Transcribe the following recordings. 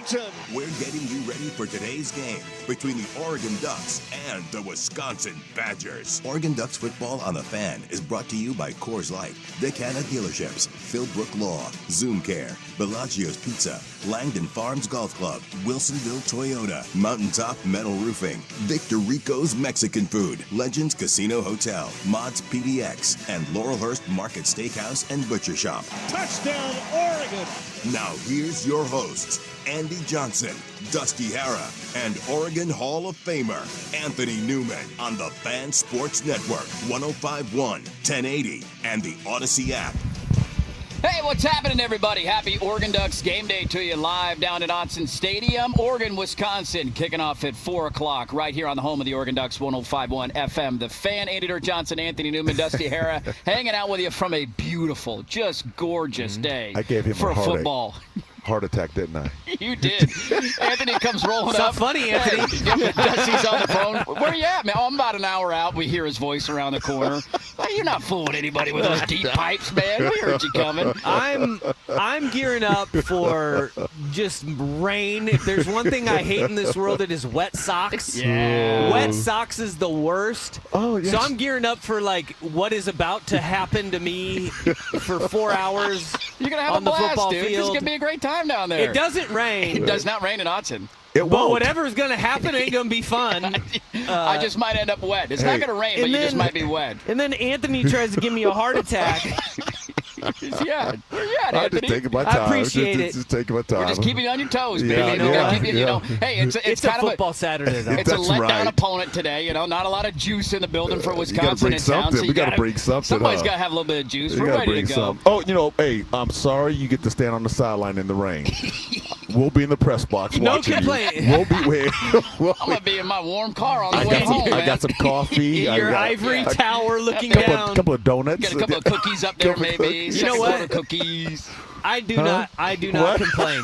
Washington. We're getting you ready for today's game between the Oregon Ducks and the Wisconsin Badgers. Oregon Ducks football on the Fan is brought to you by Coors Light, Dick Hanna Dealerships, Philbrook Law, Zoom Care, Bellagio's Pizza, Langdon Farms Golf Club, Wilsonville Toyota, Mountaintop Metal Roofing, Victor Rico's Mexican Food, Legends Casino Hotel, Mods PDX, and Laurelhurst Market Steakhouse and Butcher Shop. Touchdown, Oregon. Now here's your hosts, Andy Johnson, Dusty Hara, and Oregon Hall of Famer, Anthony Newman, on the Fan Sports Network, 105.1, 1080, and the Odyssey app. Hey, what's happening, everybody? Happy Oregon Ducks game day to you live down at Autzen Stadium, Oregon, Wisconsin, kicking off at 4 o'clock right here on the home of the Oregon Ducks, 105.1 FM. The Fan, Andy Dirt Johnson, Anthony Newman, Dusty Hara, hanging out with you from a beautiful, just gorgeous day. I gave him for a heartache. Football. Heart attack, didn't I? You did. Anthony comes rolling up. So funny, Anthony. Dusty's on the phone. Where you at, man? Oh, I'm about an hour out. We hear his voice around the corner. Well, you're not fooling anybody with those deep pipes, man. We heard you coming. I'm gearing up for just rain. If there's one thing I hate in this world, it is wet socks. Yeah. Wet socks is the worst. Oh, yes. So I'm gearing up for like what is about to happen to me for 4 hours. You're going to have on a the blast, football dude. field. It's going to be a great time down there. It doesn't rain. It does not rain in Autzen. It But won't. whatever's going to happen ain't going to be fun. I just might end up wet. It's not going to rain, but you just might be wet. And then Anthony tries to give me a heart attack. Yeah. Where you at, I'm Anthony? just taking my time. I appreciate it. Just taking my time. We're just keeping you on your toes, baby. Yeah, We gotta keep you, yeah. Hey, it's It's a kind of football Saturday, though. It's a That's letdown right. opponent today. Not a lot of juice in the building for Wisconsin bring in town. something. So We gotta bring something, Somebody's huh? got to have a little bit of juice. You We're gotta ready to bring go. some. Oh, hey, I'm sorry you get to stand on the sideline in the rain. We'll be in the press box No watching complaint. you. We'll be. I'm going to be in my warm car on the way home, I man. got some coffee. In your I got ivory tower looking Couple down. a couple of donuts. Got a couple of cookies up there, Couple of maybe. cookies. You know Second what? order cookies. I do What? not complain.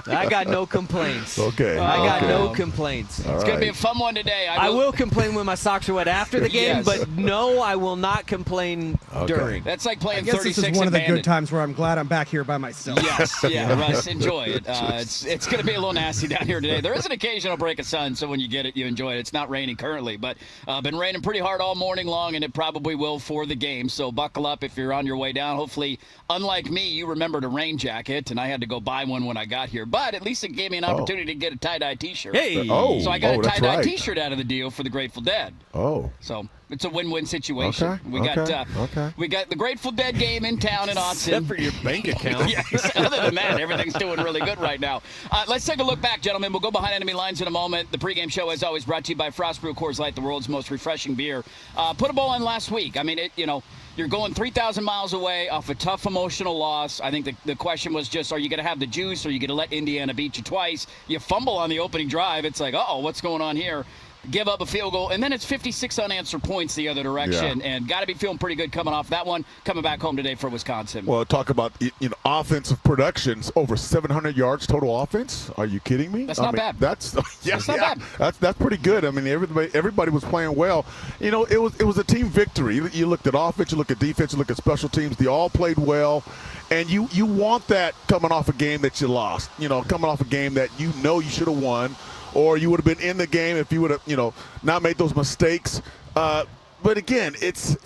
I got no complaints. Okay. I got okay. no complaints. All It's going to be a right. fun one today. I will complain when my socks are wet after the game, Yes. but no, I will not complain during. That's like I playing guess 36 this is one of the abandoned. good times where I'm glad I'm back here by myself. Yes, yeah, Russ, enjoy it. It's going to be a little nasty down here today. There is an occasional break of sun, so when you get it, you enjoy it. It's not raining currently, but been raining pretty hard all morning long, and it probably will for the game. So buckle up if you're on your way down. Hopefully, unlike me, you remembered a rain jacket, and I had to go buy one when I got here. But at least it gave me an opportunity to get a tie-dye T-shirt. Hey! So I got a that's tie-dye right. T-shirt out of the deal for the Grateful Dead. Oh. So it's a win-win situation. Okay, We got okay. we got the Grateful Dead game in town in Autzen. Except for your bank account. Yes, other than that, everything's doing really good right now. Let's take a look back, gentlemen. We'll go behind enemy lines in a moment. The pregame show, as always, brought to you by Frost Brew Coors Light, the world's most refreshing beer. Put a ball in last week. I mean, you're going 3,000 miles away off a tough emotional loss. I think the question was just, are you going to have the juice, or are you going to let Indiana beat you twice? You fumble on the opening drive. It's like, uh-oh, what's going on here? Give up a field goal, and then it's 56 unanswered points the other direction, and got to be feeling pretty good coming off that one, coming back home today for Wisconsin. Well, talk about offensive productions, over 700 yards total offense. Are you kidding me? That's not bad. That's That's not bad. That's pretty good. I mean, everybody was playing well. It was a team victory. You looked at offense, you look at defense, you look at special teams. They all played well, and you want that coming off a game that you lost. Coming off a game that you should have won. Or you would have been in the game if you would have, not made those mistakes. But again, it's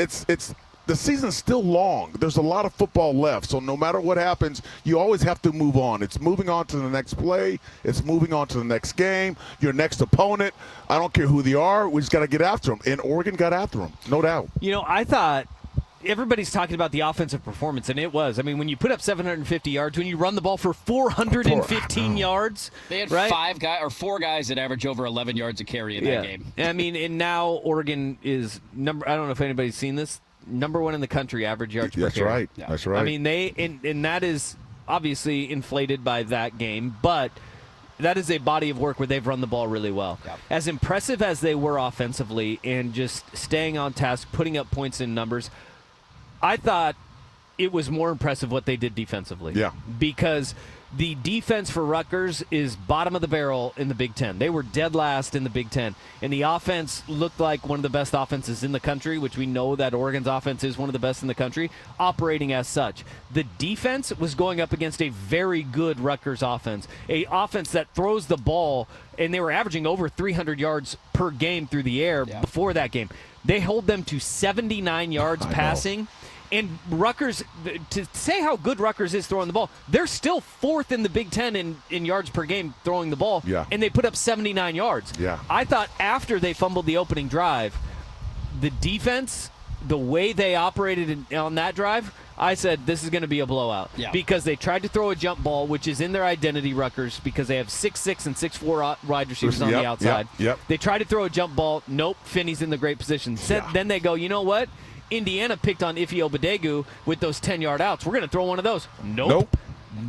the season's still long. There's a lot of football left. So no matter what happens, you always have to move on. It's moving on to the next play. It's moving on to the next game, your next opponent. I don't care who they are. We just got to get after them. And Oregon got after them, no doubt. I thought everybody's talking about the offensive performance, and it was. I mean, when you put up 750 yards, when you run the ball for 415 yards, They had right? four guys that average over 11 yards a carry in that game. I mean, and now Oregon is I don't know if anybody's seen this, number one in the country average yards per That's carry. right. Yeah. That's right. I mean, and that is obviously inflated by that game, but that is a body of work where they've run the ball really well. Yep. As impressive as they were offensively and just staying on task, putting up points in numbers, I thought it was more impressive what they did defensively. Yeah. Because The defense for Rutgers is bottom of the barrel in the Big Ten. They were dead last in the Big Ten. And the offense looked like one of the best offenses in the country, which we know that Oregon's offense is one of the best in the country, operating as such. The defense was going up against a very good Rutgers offense, a offense that throws the ball, and they were averaging over 300 yards per game through the air before that game. They hold them to 79 yards passing. And Rutgers, to say how good Rutgers is throwing the ball, they're still fourth in the Big Ten in yards per game throwing the ball, and they put up 79 yards. Yeah. I thought after they fumbled the opening drive, the defense, the way they operated on that drive, I said this is going to be a blowout because they tried to throw a jump ball, which is in their identity, Rutgers, because they have 6'6" and 6'4" wide receivers on the outside. They tried to throw a jump ball. Nope, Finney's in the great position. Then they go, you know what? Indiana picked on Ife Obadegu with those 10-yard outs. We're going to throw one of those. Nope.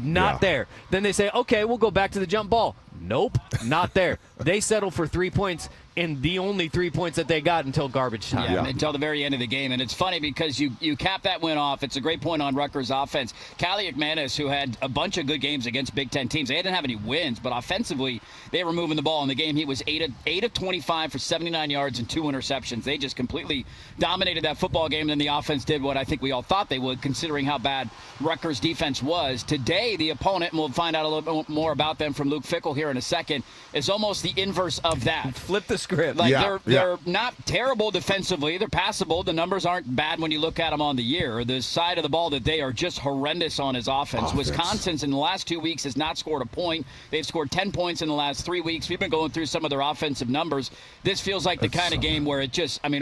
Not there. Then they say, okay, we'll go back to the jump ball. Nope, not there. They settle for 3 points, and the only 3 points that they got until garbage time. Until the very end of the game. And it's funny because you cap that win off. It's a great point on Rutgers' offense. Callie McManus, who had a bunch of good games against Big Ten teams. They didn't have any wins, but offensively, they were moving the ball. In the game, he was 8 of 25 for 79 yards and 2 interceptions. They just completely dominated that football game, and then the offense did what I think we all thought they would, considering how bad Rutgers' defense was. Today, the opponent, and we'll find out a little bit more about them from Luke Fickell here in a second, is almost the inverse of that. Flip the script. They're not terrible defensively. They're passable. The numbers aren't bad when you look at them on the year. The side of the ball that they are just horrendous on is offense. Wisconsin's in the last 2 weeks has not scored a point. They've scored 10 points in the last 3 weeks. We've been going through some of their offensive numbers. This feels like the kind of game where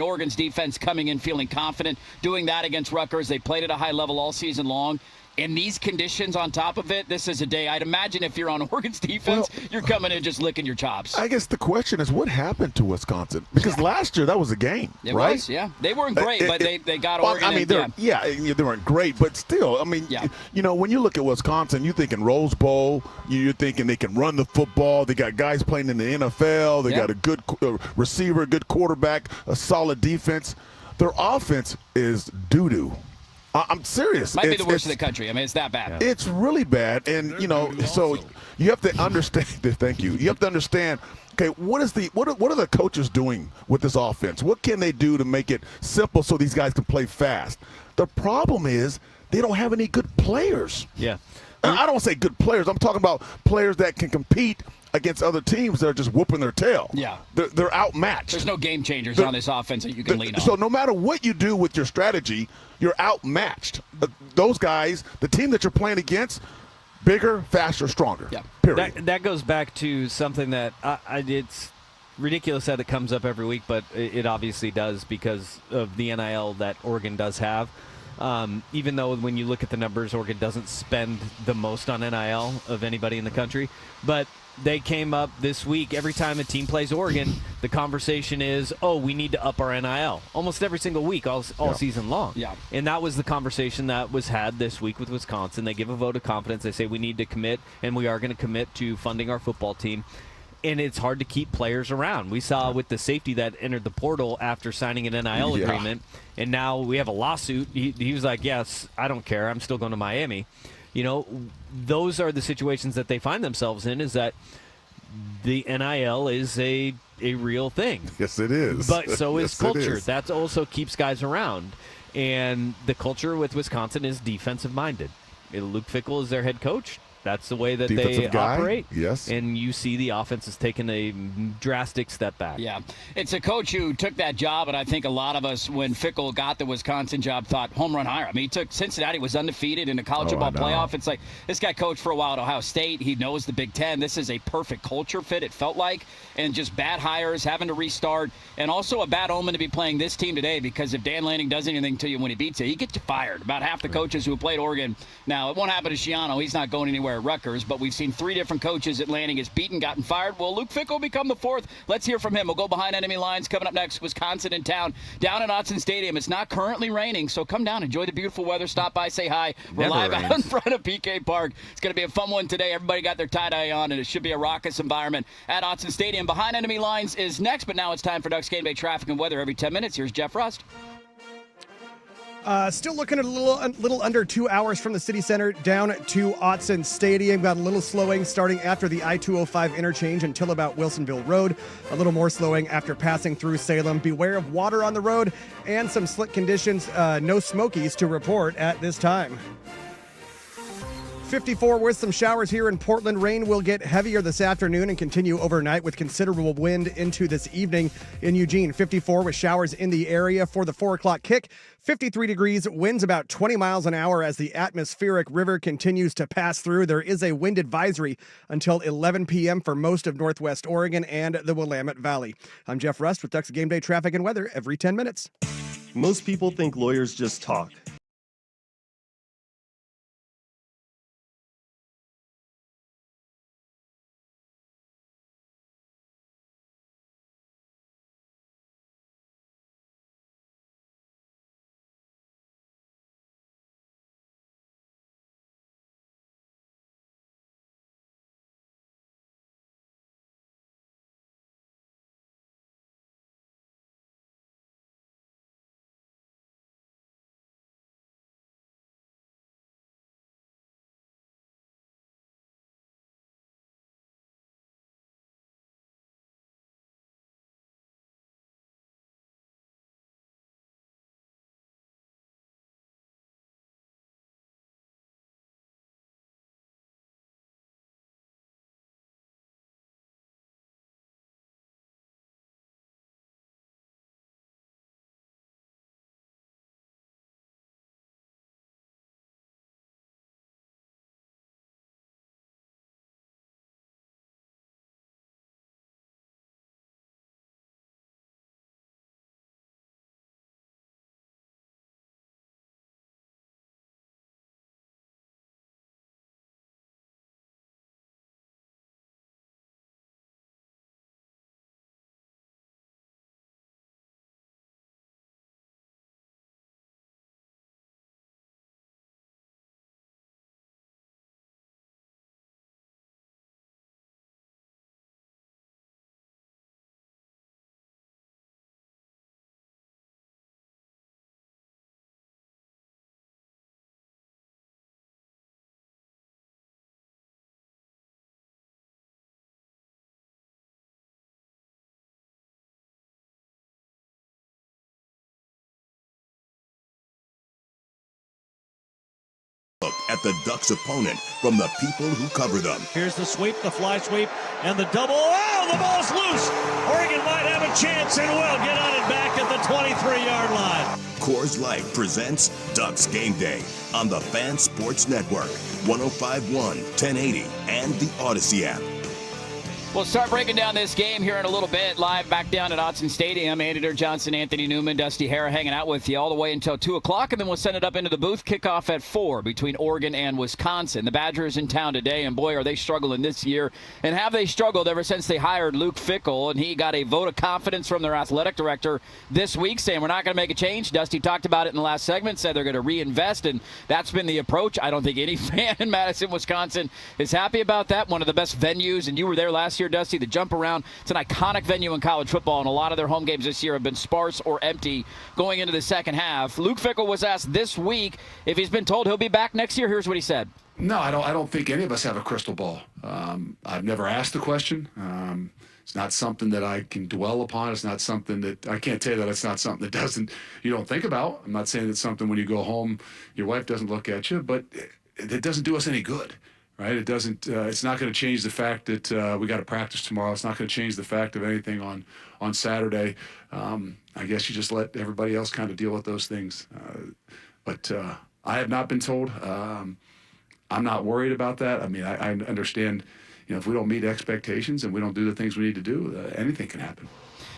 Oregon's defense coming in feeling confident, doing that against Rutgers. They played at a high level all season long. In these conditions on top of it, this is a day. I'd imagine if you're on Oregon's defense, you're coming in just licking your chops. I guess the question is, what happened to Wisconsin? Because last year that was a game, right? Was, They weren't great, but they got Oregon. I mean, they weren't great, but still, I mean, when you look at Wisconsin, you're thinking Rose Bowl. You're thinking they can run the football. They got guys playing in the NFL. They got a good receiver, good quarterback, a solid defense. Their offense is doo-doo. I'm serious. Might be the worst in the country. I mean, it's that bad. It's really bad. And, so you have to understand this. Thank you. You have to understand, okay, what are the coaches doing with this offense? What can they do to make it simple so these guys can play fast? The problem is they don't have any good players. Yeah. I don't say good players. I'm talking about players that can compete against other teams that are just whooping their tail. Yeah. They're outmatched. There's no game changers on this offense that you can lean on. So no matter what you do with your strategy, you're outmatched. Those guys, the team that you're playing against, bigger, faster, stronger. Yeah. Period. That goes back to something that it's ridiculous that it comes up every week, but it obviously does because of the NIL that Oregon does have. Even though when you look at the numbers, Oregon doesn't spend the most on NIL of anybody in the country. But they came up this week. Every time a team plays Oregon, the conversation is, we need to up our NIL. Almost every single week, all season long. Yeah. And that was the conversation that was had this week with Wisconsin. They give a vote of confidence. They say we need to commit, and we are going to commit to funding our football team. And it's hard to keep players around. We saw with the safety that entered the portal after signing an NIL agreement, and now we have a lawsuit. He was like, yes, I don't care. I'm still going to Miami. Those are the situations that they find themselves in, is that the NIL is a real thing. Yes, it is. But so is yes, culture. That also keeps guys around. And the culture with Wisconsin is defensive-minded. Luke Fickell is their head coach. That's the way that they operate. Yes. And you see the offense has taken a drastic step back. Yeah. It's a coach who took that job, and I think a lot of us, when Fickell got the Wisconsin job, thought home run hire. I mean, he took Cincinnati, was undefeated in the college football playoff. It's like, this guy coached for a while at Ohio State. He knows the Big Ten. This is a perfect culture fit, it felt like. And just bad hires, having to restart, and also a bad omen to be playing this team today, because if Dan Lanning does anything to you when he beats you, he gets you fired. About half the coaches who have played Oregon. Now, it won't happen to Schiano. He's not going anywhere at Rutgers, but we've seen 3 different coaches that Lanning has beaten, gotten fired. Will Luke Fickell become the 4th? Let's hear from him. We'll go behind enemy lines. Coming up next, Wisconsin in town, down at Autzen Stadium. It's not currently raining, so come down, enjoy the beautiful weather, stop by, say hi. We're live out in front of PK Park. It's going to be a fun one today. Everybody got their tie-dye on, and it should be a raucous environment at Autzen Stadium. Behind enemy lines is next, but now it's time for Ducks Gameday traffic and weather every 10 minutes. Here's Jeff Rust. Still looking at a little under 2 hours from the city center down to Autzen Stadium. Got a little slowing starting after the I-205 interchange until about Wilsonville Road. A little more slowing after passing through Salem. Beware of water on the road and some slick conditions. No smokies to report at this time. 54 with some showers here in Portland. Rain will get heavier this afternoon and continue overnight with considerable wind into this evening in Eugene. 54 with showers in the area for the 4 o'clock kick. 53 degrees, winds about 20 miles an hour as the atmospheric river continues to pass through. There is a wind advisory until 11 p.m. for most of Northwest Oregon and the Willamette Valley. I'm Jeff Rust with Ducks Game Day traffic and weather every 10 minutes. Most people think lawyers just talk. Look at the Ducks' opponent from the people who cover them. Here's the sweep, the fly sweep, and the double. Oh, the ball's loose. Oregon might have a chance and will get on it back at the 23-yard line. Coors Light presents Ducks Game Day on the Fan Sports Network, 105.1, 1080, and the Odyssey app. We'll start breaking down this game here in a little bit. Live back down at Autzen Stadium. Andy Johnson, Anthony Newman, Dusty Hara hanging out with you all the way until 2 o'clock, and then we'll send it up into the booth. Kickoff at 4 between Oregon and Wisconsin. The Badgers in town today, and boy, are they struggling this year. And have they struggled ever since they hired Luke Fickell, and he got a vote of confidence from their athletic director this week saying we're not going to make a change. Dusty talked about it in the last segment, said they're going to reinvest, and that's been the approach. I don't think any fan in Madison, Wisconsin is happy about that. One of the best venues, and you were there last year, Dusty, the Jump Around. It's an iconic venue in college football, and a lot of their home games this year have been sparse or empty going into the second half. Luke Fickell was asked this week if he's been told he'll be back next year. Here's what he said. No, I don't think any of us have a crystal ball. I've never asked the question. It's not something that I can dwell upon. It's not something that I can't tell you that it's not something that you don't think about. I'm not saying it's something when you go home, your wife doesn't look at you, but it doesn't do us any good. Right? It doesn't. It's not going to change the fact that we got to practice tomorrow. It's not going to change the fact of anything on Saturday. I guess you just let everybody else kind of deal with those things. But I have not been told. I'm not worried about that. I mean, I understand. If we don't meet expectations and we don't do the things we need to do, anything can happen.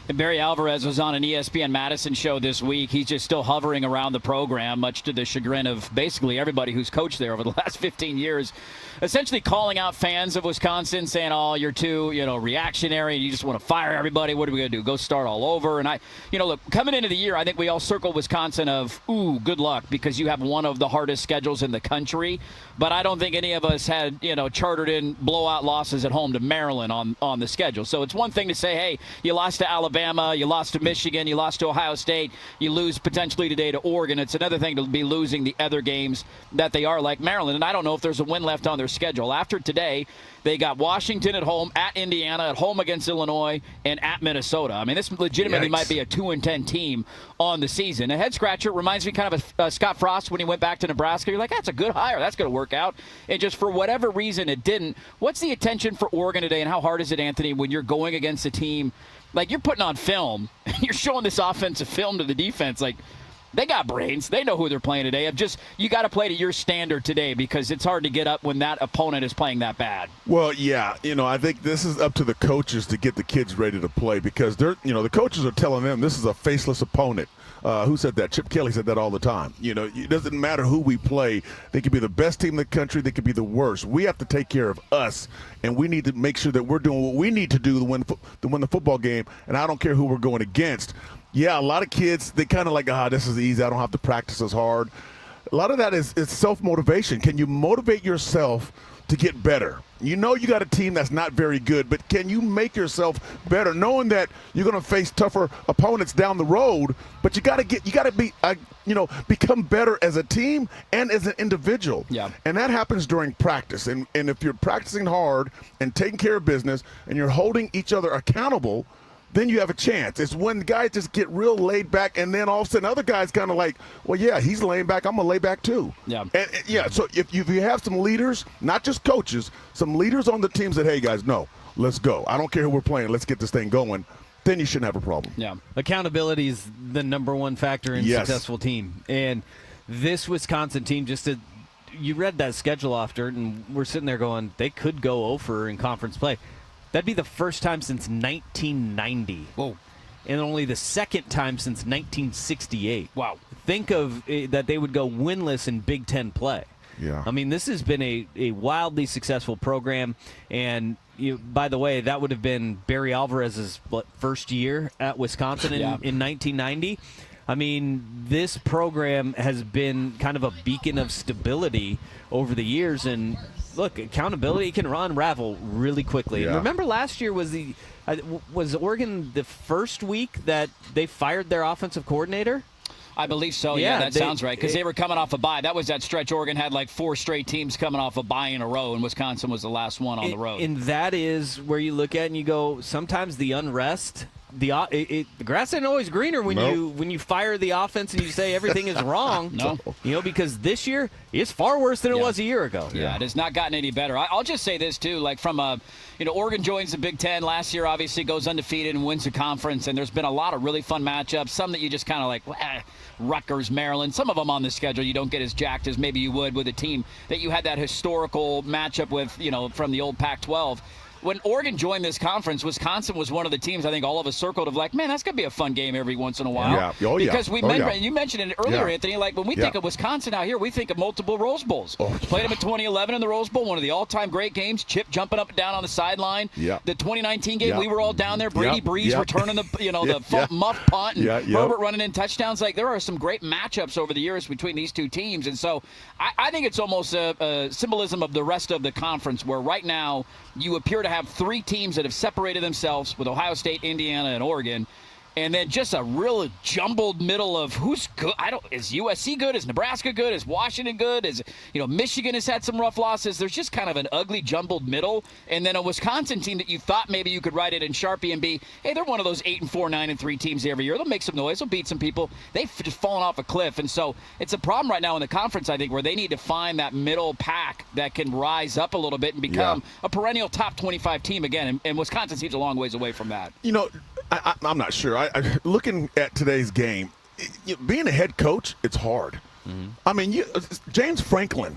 And Barry Alvarez was on an ESPN Madison show this week. He's just still hovering around the program, much to the chagrin of basically everybody who's coached there over the last 15 years, essentially calling out fans of Wisconsin, saying, oh, you're too, reactionary, and you just want to fire everybody. What are we going to do? Go start all over? And look, coming into the year, I think we all circled Wisconsin of, ooh, good luck, because you have one of the hardest schedules in the country. But I don't think any of us had, chartered in blowout losses at home to Maryland on the schedule. So it's one thing to say, hey, you lost to Alabama Alabama, you lost to Michigan, you lost to Ohio State, you lose potentially today to Oregon. It's another thing to be losing the other games that they are, like Maryland. And I don't know if there's a win left on their schedule. After today, they got Washington at home, at Indiana, at home against Illinois, and at Minnesota. I mean, this legitimately might be a 2-10 team on the season. A head-scratcher reminds me kind of Scott Frost when he went back to Nebraska. You're like, that's a good hire. That's going to work out. And just for whatever reason it didn't. What's the attention for Oregon today, and how hard is it, Anthony, when you're going against a team, like you're putting on film, you're showing this offensive film to the defense, like, they got brains. They know who they're playing today. You got to play to your standard today because it's hard to get up when that opponent is playing that bad. Well, yeah, I think this is up to the coaches to get the kids ready to play because the coaches are telling them this is a faceless opponent. Who said that? Chip Kelly said that all the time. It doesn't matter who we play. They could be the best team in the country. They could be the worst. We have to take care of us, and we need to make sure that we're doing what we need to do to win the football game, and I don't care who we're going against. Yeah, a lot of kids, they kind of like, this is easy. I don't have to practice as hard. A lot of that is self-motivation. Can you motivate yourself to get better? You got a team that's not very good, but can you make yourself better knowing that you're going to face tougher opponents down the road, but you got to be become better as a team and as an individual. Yeah. And that happens during practice. And if you're practicing hard and taking care of business and you're holding each other accountable, then you have a chance. It's when guys just get real laid back, and then all of a sudden other guys kind of like, well, yeah, he's laying back. I'm going to lay back too. Yeah. And so if you have some leaders, not just coaches, some leaders on the teams that, hey, guys, no, let's go. I don't care who we're playing. Let's get this thing going. Then you shouldn't have a problem. Yeah. Accountability is the number one factor in a successful team. And this Wisconsin team, you read that schedule after, and we're sitting there going, they could go 0-for in conference play. That'd be the first time since 1990. Whoa. And only the second time since 1968. Wow. Think of that they would go winless in Big Ten play. Yeah. I mean, this has been a wildly successful program. And, by the way, that would have been Barry Alvarez's first year at Wisconsin in 1990. I mean, this program has been kind of a beacon of stability over the years. And look, accountability can unravel really quickly. Yeah. And remember last year was Oregon the first week that they fired their offensive coordinator? I believe so. Yeah, that sounds right. Because they were coming off a bye. That was that stretch. Oregon had like 4 straight teams coming off a bye in a row, and Wisconsin was the last one on the road. And that is where you look at and you go, sometimes the unrest, the grass ain't always greener when you fire the offense and you say everything is wrong. No. Because this year it's far worse than it was a year ago. Yeah, it has not gotten any better. I'll just say this too, like from Oregon joins the Big Ten last year, obviously goes undefeated and wins the conference, and there's been a lot of really fun matchups. Some that you just kind of like, Rutgers, Maryland. Some of them on the schedule you don't get as jacked as maybe you would with a team that you had that historical matchup with, from the old Pac-12. When Oregon joined this conference, Wisconsin was one of the teams I think all of us circled of like, man, that's going to be a fun game every once in a while. Yeah. Because you mentioned it earlier, Anthony, like when we think of Wisconsin out here, we think of multiple Rose Bowls. Played them in 2011 in the Rose Bowl, one of the all-time great games. Chip jumping up and down on the sideline. Yeah. The 2019 game, we were all down there. Brady Breeze returning the muff punt and Herbert running in touchdowns. Like there are some great matchups over the years between these two teams. And so I think it's almost a symbolism of the rest of the conference where right now you appear to have 3 teams that have separated themselves with Ohio State, Indiana, and Oregon. And then just a real jumbled middle of who's good. Is USC good? Is Nebraska good? Is Washington good? Is Michigan has had some rough losses. There's just kind of an ugly jumbled middle. And then a Wisconsin team that you thought maybe you could write it in Sharpie and be, hey, they're one of those 8-4, 9-3 teams every year. They'll make some noise. They'll beat some people. They've just fallen off a cliff. And so it's a problem right now in the conference, I think, where they need to find that middle pack that can rise up a little bit and become a perennial top 25 team again. And Wisconsin seems a long ways away from that. I'm not sure. Looking at today's game, being a head coach, it's hard. Mm-hmm. I mean, James Franklin.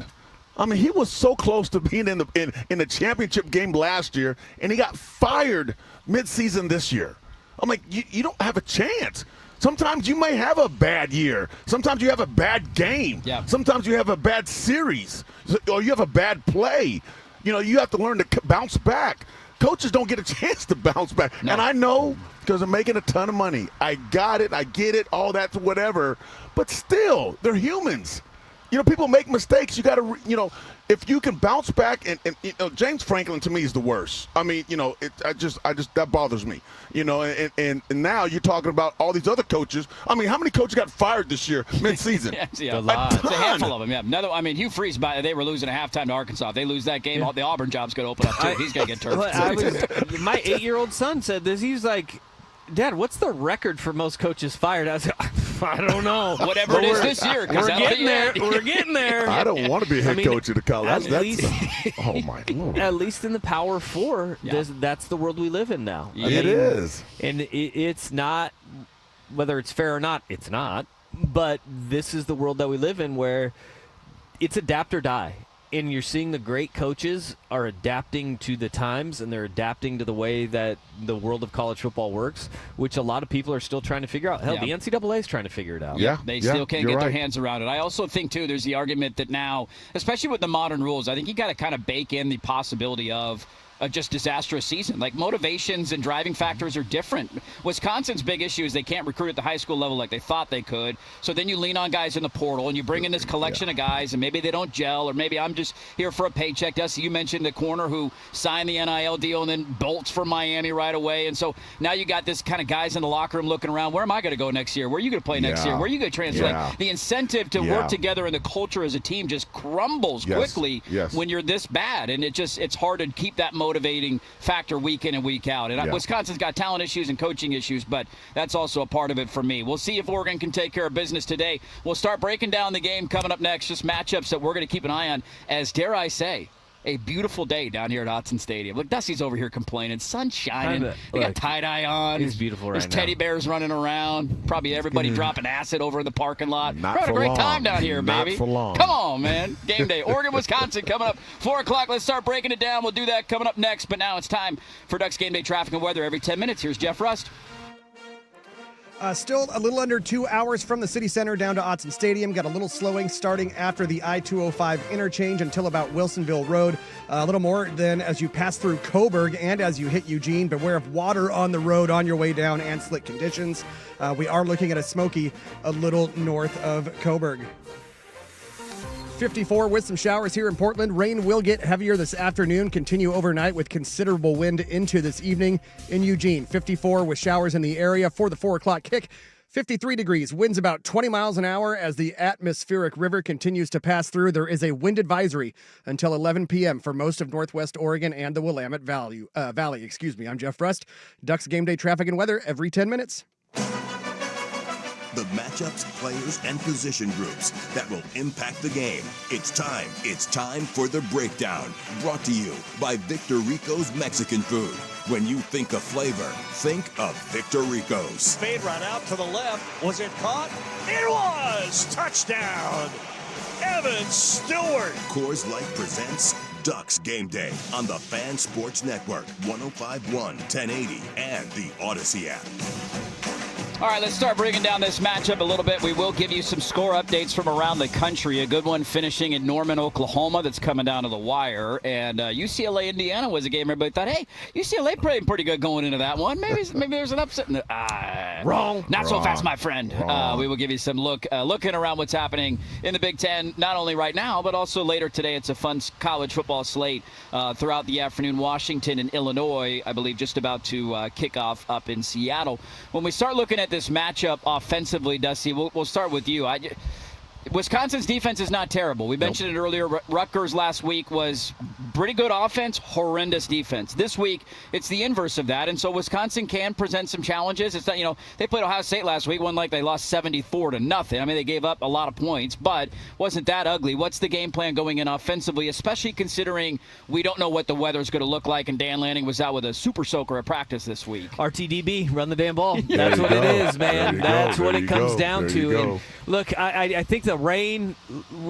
I mean, he was so close to being in the championship game last year, and he got fired mid-season this year. I'm like, you don't have a chance. Sometimes you may have a bad year. Sometimes you have a bad game. Yeah. Sometimes you have a bad series, or you have a bad play. You have to learn to bounce back. Coaches don't get a chance to bounce back. No. And I know because they're making a ton of money. I got it. I get it. All that's whatever. But still, they're humans. people make mistakes. You got to, if you can bounce back, and James Franklin to me is the worst. I mean, I just that bothers me. And now you're talking about all these other coaches. I mean, how many coaches got fired this year mid-season? A lot. It's a handful of them. Yeah. Hugh Freeze, they were losing at halftime to Arkansas. If they lose that game, the Auburn job's going to open up too. He's going to get turned. My 8-year-old son said this. He's like, Dad, what's the record for most coaches fired? I was like, I don't know. Whatever it is this year. We're getting there. We're getting there. I don't want to be a head coach at the college. Oh, my Lord. At least in the Power 4, that's the world we live in now. It is. And it's not, whether it's fair or not, it's not. But this is the world that we live in where it's adapt or die. And you're seeing the great coaches are adapting to the times, and they're adapting to the way that the world of college football works, which a lot of people are still trying to figure out. Hell, the NCAA is trying to figure it out. They still can't get their hands around it. I also think, too, there's the argument that now, especially with the modern rules, I think you got to kind of bake in the possibility of a just disastrous season. Like, motivations and driving factors are different. Wisconsin's big issue is they can't recruit at the high school level like they thought they could. So then you lean on guys in the portal, and you bring in this collection of guys, and maybe they don't gel, or maybe I'm just here for a paycheck. Dusty, you mentioned the corner who signed the NIL deal and then bolts for Miami right away. And so now you got this kind of guys in the locker room looking around. Where am I going to go next year? Where are you going to play next year? Where are you going to transfer? Like, the incentive to work together and the culture as a team just crumbles quickly when you're this bad. And it's hard to keep that motivating factor week in and week out. And Wisconsin's got talent issues and coaching issues, but that's also a part of it for me. We'll see if Oregon can take care of business today. We'll start breaking down the game coming up next, just matchups that we're going to keep an eye on, as dare I say, a beautiful day down here at Autzen Stadium. Look, Dusty's over here complaining. Sun's shining. We got tie-dye on. It's beautiful right now. There's teddy bears running around. Probably everybody dropping acid over in the parking lot. Not We're having a great long. time down here, baby. Not for long. Come on, man. Game day. Oregon, Wisconsin coming up 4 o'clock. Let's start breaking it down. We'll do that coming up next. But now it's time for Ducks Game Day traffic and weather every 10 minutes. Here's Jeff Rust. Still a little under 2 hours from the city center down to Autzen Stadium. Got a little slowing starting after the I-205 interchange until about Wilsonville Road. A little more than as you pass through Coburg and as you hit Eugene. Beware of water on the road on your way down and slick conditions. We are looking at a smoky a little north of Coburg. 54 with some showers here in Portland. Rain will get heavier this afternoon, continue overnight with considerable wind into this evening in Eugene. 54 with showers in the area for the 4 o'clock kick. 53 degrees, winds about 20 miles an hour as the atmospheric river continues to pass through. There is a wind advisory until 11 p.m. for most of Northwest Oregon and the Willamette Valley. I'm Jeff Rust. Ducks Game Day traffic and weather every 10 minutes. The matchups, players, and position groups that will impact the game. It's time for The Breakdown. Brought to you by Victor Rico's Mexican Food. When you think of flavor, think of Victor Rico's. Fade run out to the left. Was it caught? It was! Touchdown! Evan Stewart. Coors Light presents Ducks Game Day on the Fan Sports Network, 105.1, 1080, and the Odyssey app. All right, let's start breaking down this matchup a little bit. We will give you some score updates from around the country. A good one finishing in Norman, Oklahoma, that's coming down to the wire. And UCLA, Indiana was a game everybody thought, hey, UCLA played pretty good going into that one. Maybe there's an upset. Wrong. Not so fast, my friend. We will give you some looking around what's happening in the Big Ten, not only right now, but also later today. It's a fun college football slate throughout the afternoon. Washington and Illinois, I believe, just about to kick off up in Seattle. When we start looking at this matchup offensively, Dusty, we'll start with you. Wisconsin's defense is not terrible. We mentioned it earlier. Rutgers last week was pretty good offense, horrendous defense. This week, it's the inverse of that, and so Wisconsin can present some challenges. It's not, they played Ohio State last week, one like they lost 74-0. I mean, they gave up a lot of points, but wasn't that ugly. What's the game plan going in offensively, especially considering we don't know what the weather's going to look like, and Dan Lanning was out with a super soaker at practice this week. RTDB, run the damn ball. That's what it is, man. That's what it comes down to. And look, I think the rain,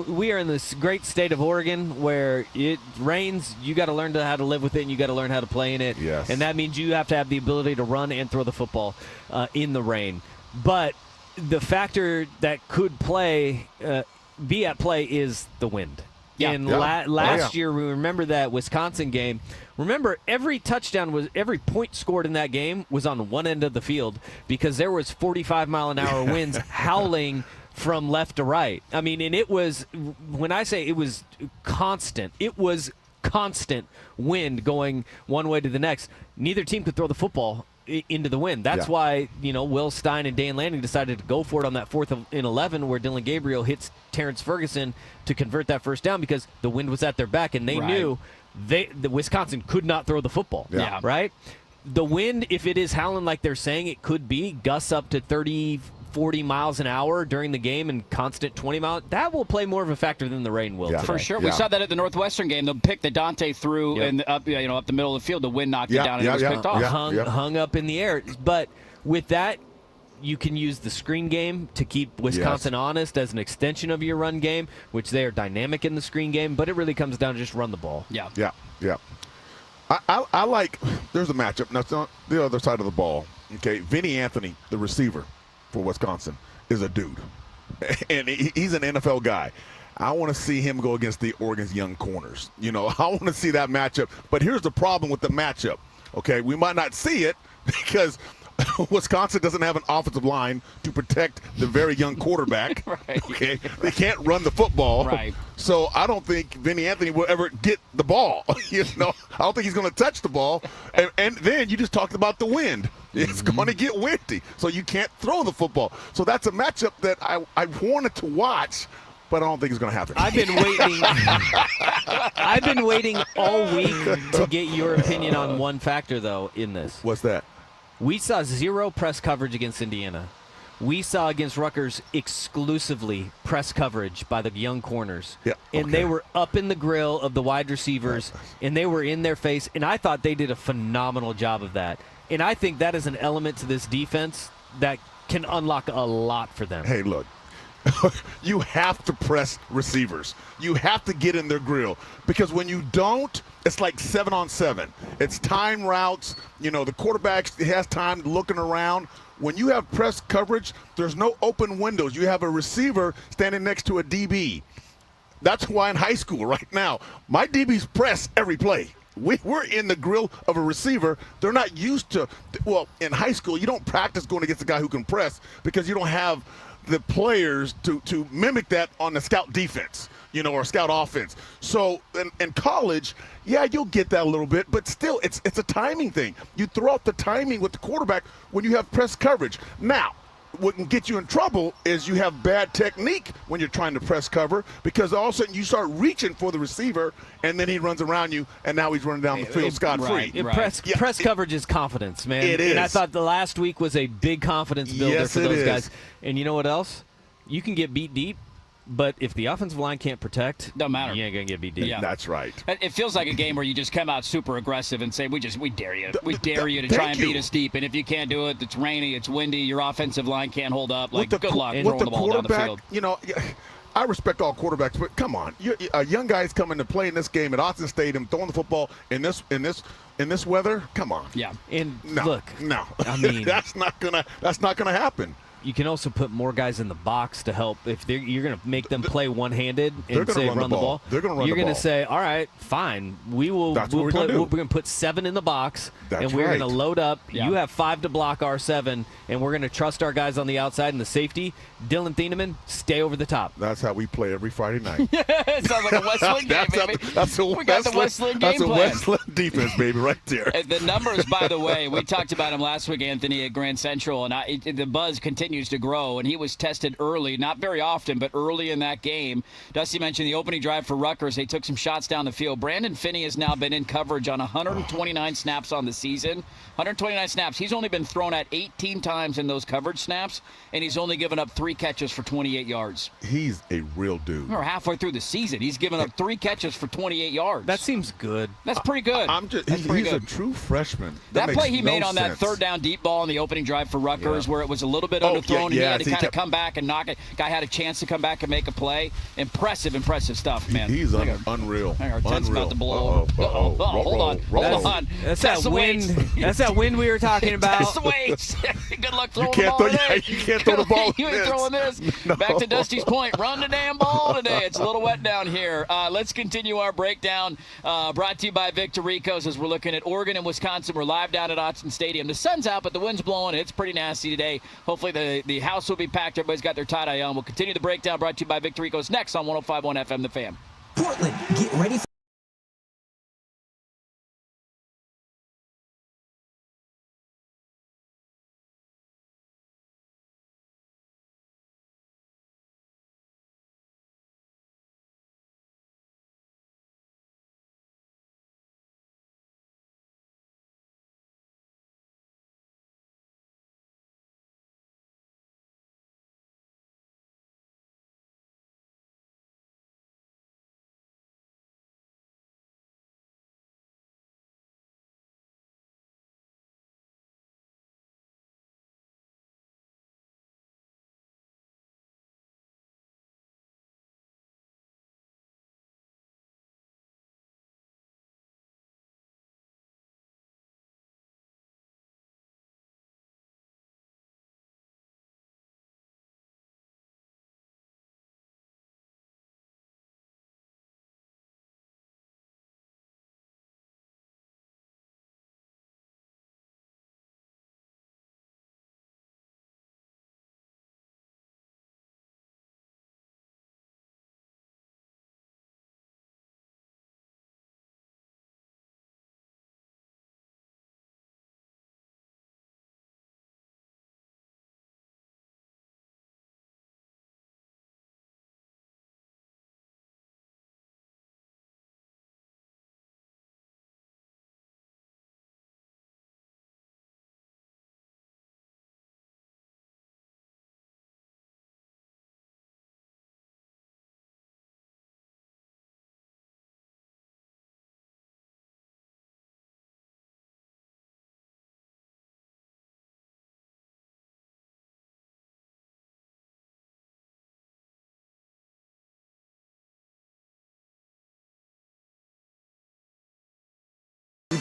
we are in this great state of Oregon where it rains. You got to learn how to live with it, and you got to learn how to play in it. Yes. And that means you have to have the ability to run and throw the football in the rain. But the factor that could be at play is the wind. Yeah. And last year, we remember that Wisconsin game. Remember, every point scored in that game was on one end of the field because there was 45-mile-an-hour winds howling from left to right. I mean, and it was, when I say it was constant, it was constant wind going one way to the next. Neither team could throw the football into the wind. That's why, Will Stein and Dan Lanning decided to go for it on that 4th and 11 where Dylan Gabriel hits Terrence Ferguson to convert that first down because the wind was at their back and they knew the Wisconsin could not throw the football. Yeah. Right? The wind, if it is howling like they're saying it could be, gusts up to 30, 40 miles an hour during the game and constant 20 miles, that will play more of a factor than the rain will today. For sure. We saw that at the Northwestern game. The pick that Dante threw up the middle of the field, the wind knocked it down and it was picked off. Hung up in the air. But with that, you can use the screen game to keep Wisconsin honest as an extension of your run game, which they are dynamic in the screen game, but it really comes down to just run the ball. Yeah. I like, there's a matchup. Now, it's on the other side of the ball. Okay, Vinny Anthony, the receiver for Wisconsin, is a dude. And he's an NFL guy. I want to see him go against the Oregon's young corners. I want to see that matchup. But here's the problem with the matchup. Okay, we might not see it because Wisconsin doesn't have an offensive line to protect the very young quarterback. Okay, they can't run the football. Right. So I don't think Vinny Anthony will ever get the ball. I don't think he's going to touch the ball. And then you just talked about the wind. It's going to get windy, so you can't throw the football. So that's a matchup that I wanted to watch, but I don't think it's going to happen. I've been waiting. I've been waiting all week to get your opinion on one factor, though, in this. What's that? We saw 0 press coverage against Indiana. We saw against Rutgers exclusively press coverage by the young corners. Yeah, and they were up in the grill of the wide receivers, and they were in their face, and I thought they did a phenomenal job of that. And I think that is an element to this defense that can unlock a lot for them. Hey, look. You have to press receivers. You have to get in their grill because when you don't, it's like 7-on-7. It's time routes. The quarterback has time looking around. When you have press coverage, there's no open windows. You have a receiver standing next to a DB. That's why in high school right now, my DBs press every play. We're in the grill of a receiver. They're not used to, in high school, you don't practice going against a guy who can press because you don't have the players to mimic that on the scout defense, or scout offense. So in college, you'll get that a little bit, but still, it's a timing thing. You throw out the timing with the quarterback when you have press coverage. Now, what can get you in trouble is you have bad technique when you're trying to press cover because all of a sudden you start reaching for the receiver and then he runs around you and now he's running down the field scot-free. Press coverage is confidence, man. It is. And I thought the last week was a big confidence builder for those guys. And you know what else? You can get beat deep, but if the offensive line can't protect, don't matter. You ain't going to get beat deep. Yeah. That's right. It feels like a game where you just come out super aggressive and say, we dare you. We dare you to try and beat us deep. And if you can't do it, it's rainy, it's windy, your offensive line can't hold up. Good luck throwing the ball down the field. I respect all quarterbacks, but come on. A young guy's coming to play in this game at Austin Stadium, throwing the football in this weather. Come on. Yeah. And no. I mean, that's not gonna happen. You can also put more guys in the box to help. If you're going to make them play one-handed and say run the ball, they're going to run you're the ball. going to say, all right, fine. We're going to put 7 in the box, and we're going to load up. Yeah. You have 5 to block our 7, and we're going to trust our guys on the outside and the safety. Dylan Thieneman, stay over the top. That's how we play every Friday night. It sounds like a Westland game, baby. We got the Westland game plan. That's a Westland defense, baby, right there. The numbers, by the way, we talked about them last week, Anthony, at Grand Central, and the buzz continues to grow, and he was tested early, not very often, but early in that game. Dusty mentioned the opening drive for Rutgers. They took some shots down the field. Brandon Finney has now been in coverage on 129 snaps on the season. 129 snaps. He's only been thrown at 18 times in those coverage snaps, and he's only given up 3 catches for 28 yards. He's a real dude. We're halfway through the season. He's given up 3 catches for 28 yards. That seems good. That's pretty good. He's a true freshman. That play he made on that third down deep ball on the opening drive for Rutgers where it was a little bit underthrown. He had to kind of come back and knock it. Guy had a chance to come back and make a play. Impressive stuff, man. He's unreal. Our tent's about to blow. Hold on. That's that wind. That's that wind we were talking about. That's the weights. Good luck throwing the ball today. You can't throw the ball. You ain't throwing this. No. Back to Dusty's point. Run the damn ball today. It's a little wet down here. Let's continue our breakdown. Brought to you by Victory. Ricos as we're looking at Oregon and Wisconsin. We're live down at Autzen Stadium. The sun's out, but the wind's blowing. It's pretty nasty today. Hopefully the house will be packed. Everybody's got their tie-dye on. We'll continue the breakdown brought to you by Victor Ricos next on 105.1 FM The Fan. Portland, get ready for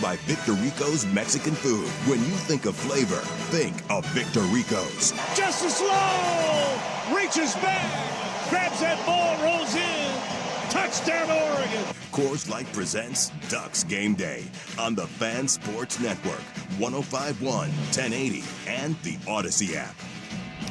by Victor Rico's Mexican food. When you think of flavor, think of Victor Rico's. Justice Lowe reaches back, grabs that ball, rolls in. Touchdown, Oregon. Coors Light presents Ducks Game Day on the Fan Sports Network, 105.1, 1080, and the Odyssey app.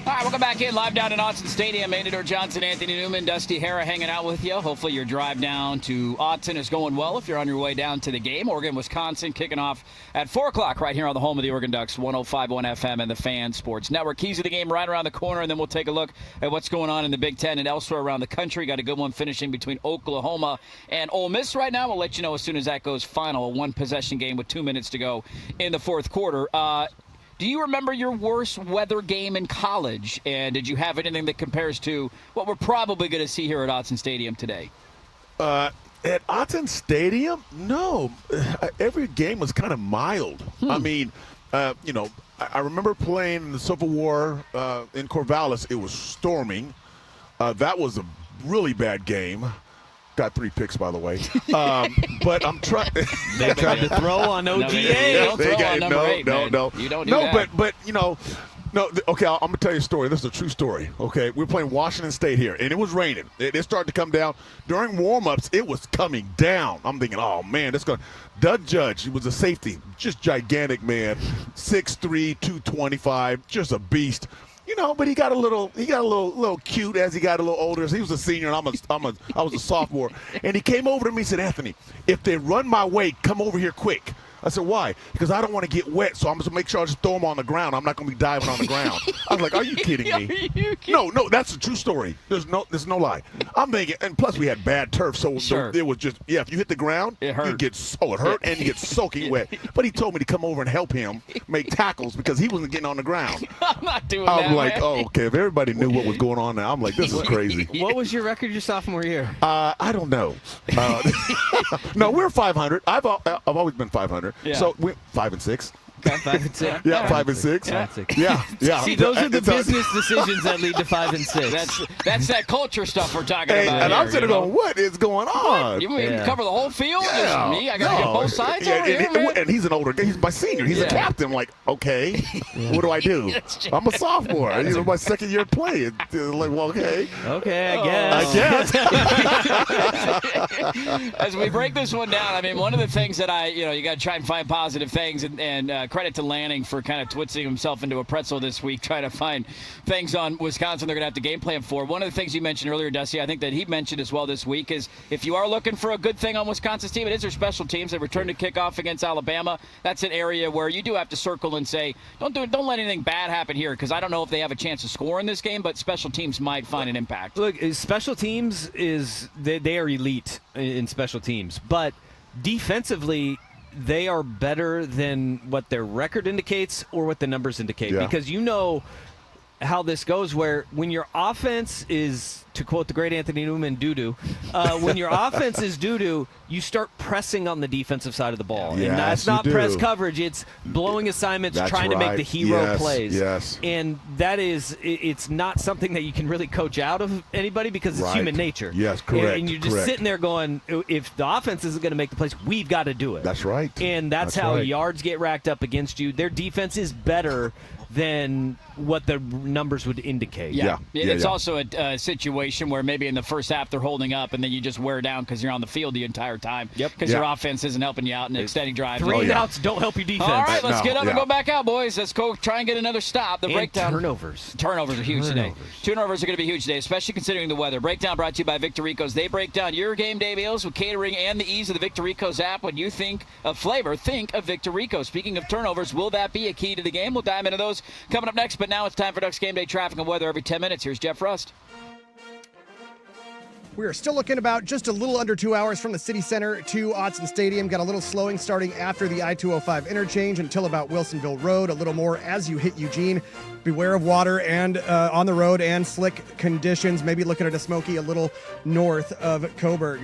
All right, welcome back in live down in Autzen Stadium. Andor Johnson, Anthony Newman, Dusty Hara hanging out with you. Hopefully your drive down to Autzen is going well if you're on your way down to the game. Oregon, Wisconsin kicking off at 4 o'clock right here on the home of the Oregon Ducks, 105.1 FM and the Fan Sports Network. Keys of the game right around the corner, and then we'll take a look at what's going on in the Big Ten and elsewhere around the country. Got a good one finishing between Oklahoma and Ole Miss right now. We'll let you know as soon as that goes final. A one-possession game with 2 minutes to go in the fourth quarter. Do you remember your worst weather game in college? And did you have anything that compares to what we're probably going to see here at Autzen Stadium today? At Autzen Stadium? No. Every game was kind of mild. I mean, I remember playing in the Civil War in Corvallis. It was storming. That was a really bad game. Got 3 picks, by the way. But I'm trying. They tried to throw on OGA. Don't throw on number 8, man. No. You don't do that. But okay, I'm going to tell you a story. This is a true story, okay? We were playing Washington State here, and it was raining. It started to come down. During warm-ups, it was coming down. I'm thinking, oh, man, that's going to – Doug Judge, he was a safety, just gigantic man, 6'3", 225, just a beast. But he got a little cute as he got a little older. So he was a senior, and I was a sophomore. And he came over to me and said, Anthony, if they run my way, come over here quick. I said, why? Because I don't want to get wet, so I'm just going to make sure I just throw them on the ground. I'm not going to be diving on the ground. I was like, are you kidding me? No, that's a true story. There's no lie. I'm thinking, and plus we had bad turf, so it was just, if you hit the ground, it hurt. It hurt, and you get soaking wet. But he told me to come over and help him make tackles because he wasn't getting on the ground. I'm not doing that, I'm like, man. oh, okay, if everybody knew what was going on now, I'm like, this is crazy. What was your record your sophomore year? I don't know. No, we're 500. I've always been 500. Yeah. So we're 5 and 6. Okay, 5 and 6. Yeah, 5 and 6. Five and six. Yeah, yeah. See, those are the It's a- business decisions that lead to 5 and 6. That's that culture stuff we're talking Hey, about. and I'm here, sitting you know? going, what is going on? You mean Yeah. cover the whole field? Yeah. Just me? I got to get No. both sides Yeah, over here, and, man. and he's an older guy. He's my senior. He's a Yeah. captain. I'm like, okay, what do I do? I'm a sophomore. My second year play. It's like, well, okay. Okay, I guess. As we break this one down, I mean, one of the things that you got to try and find positive things, and credit to Lanning for kind of twisting himself into a pretzel this week, trying to find things on Wisconsin they're going to have to game plan for. One of the things you mentioned earlier, Dusty, I think that he mentioned as well this week is if you are looking for a good thing on Wisconsin's team, it is their special teams. They returned to kickoff against Alabama. That's an area where you do have to circle and say, don't let anything bad happen here, because I don't know if they have a chance to score in this game, but special teams might find an impact. Look, special teams they are elite in special teams, but defensively they are better than what their record indicates or what the numbers indicate, because you know how this goes, where when your offense is, to quote the great Anthony Newman, doo-doo, when your offense is doo-doo, you start pressing on the defensive side of the ball. Yes, and that's you not do. press coverage. It's blowing assignments, That's trying to make right. the hero Yes, plays. yes. And that is, it's not something that you can really coach out of anybody, because it's Right. human nature. Yes, correct, And you're just correct. sitting there going, if the offense isn't going to make the plays, we've got to do it. That's right. And that's how right. yards get racked up against you. Their defense is better than what the numbers would indicate. Yeah. It's also a situation where maybe in the first half they're holding up, and then you just wear down because you're on the field the entire time. Yep. Because your offense isn't helping you out in extending drives. 3 and outs don't help your defense. All right, let's No, get up and yeah. go back out, boys. Let's go try and get another stop. The And breakdown. turnovers. Turnovers are huge today. Turnovers are going to be huge today, especially considering the weather. Breakdown brought to you by Victoricos. They break down your game day meals with catering and the ease of the Victoricos app. When you think of flavor, think of Victoricos. Speaking of turnovers, will that be a key to the game? We'll dive into those coming up next. But now it's time for Ducks Game Day traffic and weather every 10 minutes. Here's Jeff Rust. We are still looking about just a little under 2 hours from the city center to Autzen Stadium. Got a little slowing starting after the I-205 interchange until about Wilsonville Road. A little more as you hit Eugene. Beware of water and on the road and slick conditions. Maybe looking at a smoky a little north of Coburg.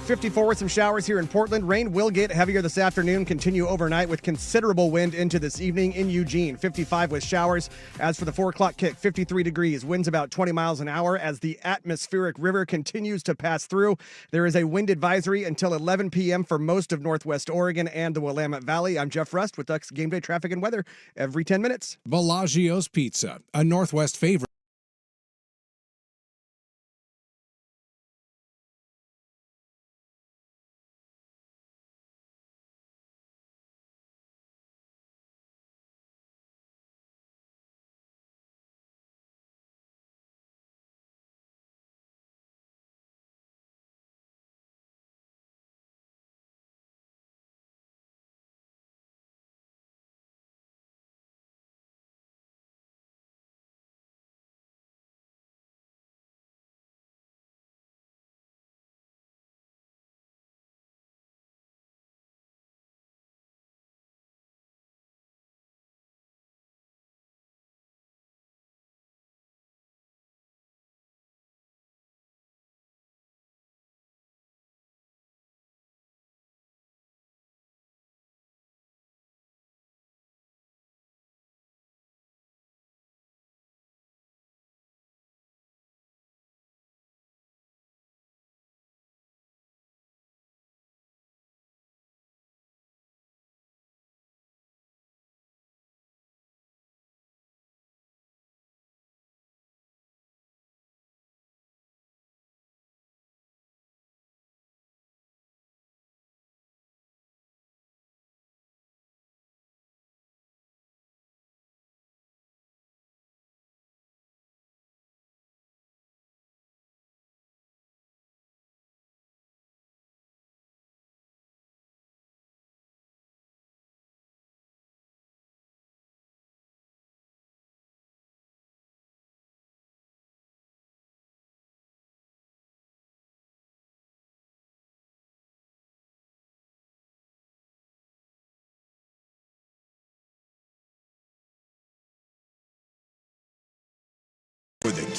54 with some showers here in Portland. Rain will get heavier this afternoon, continue overnight with considerable wind into this evening in Eugene. 55 with showers. As for the 4 o'clock kick, 53 degrees. Winds about 20 miles an hour as the atmospheric river continues to pass through. There is a wind advisory until 11 p.m. for most of Northwest Oregon and the Willamette Valley. I'm Jeff Rust with Ducks Game Day traffic and weather every 10 minutes. Bellagio's Pizza, a Northwest favorite.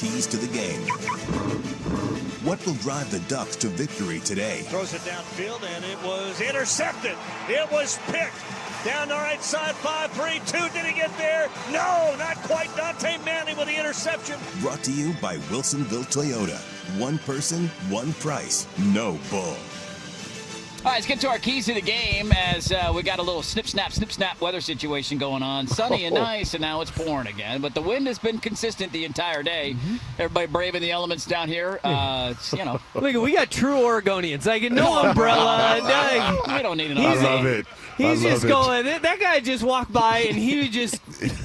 keys to the game. What will drive the Ducks to victory today? Throws it downfield, and it was intercepted. It was picked. Down the right side, 5-3-2. Did he get there? No, not quite. Dante Manley with the interception. Brought to you by Wilsonville Toyota. One person, one price, no bull. All right, let's get to our keys to the game as we got a little snip, snap weather situation going on. Sunny and nice, and now it's pouring again. But the wind has been consistent the entire day. Everybody braving the elements down here. It's, you know. Look, we got true Oregonians. Like, no umbrella. We don't need an I umbrella. love it. He's just going, that guy just walked by, and he was just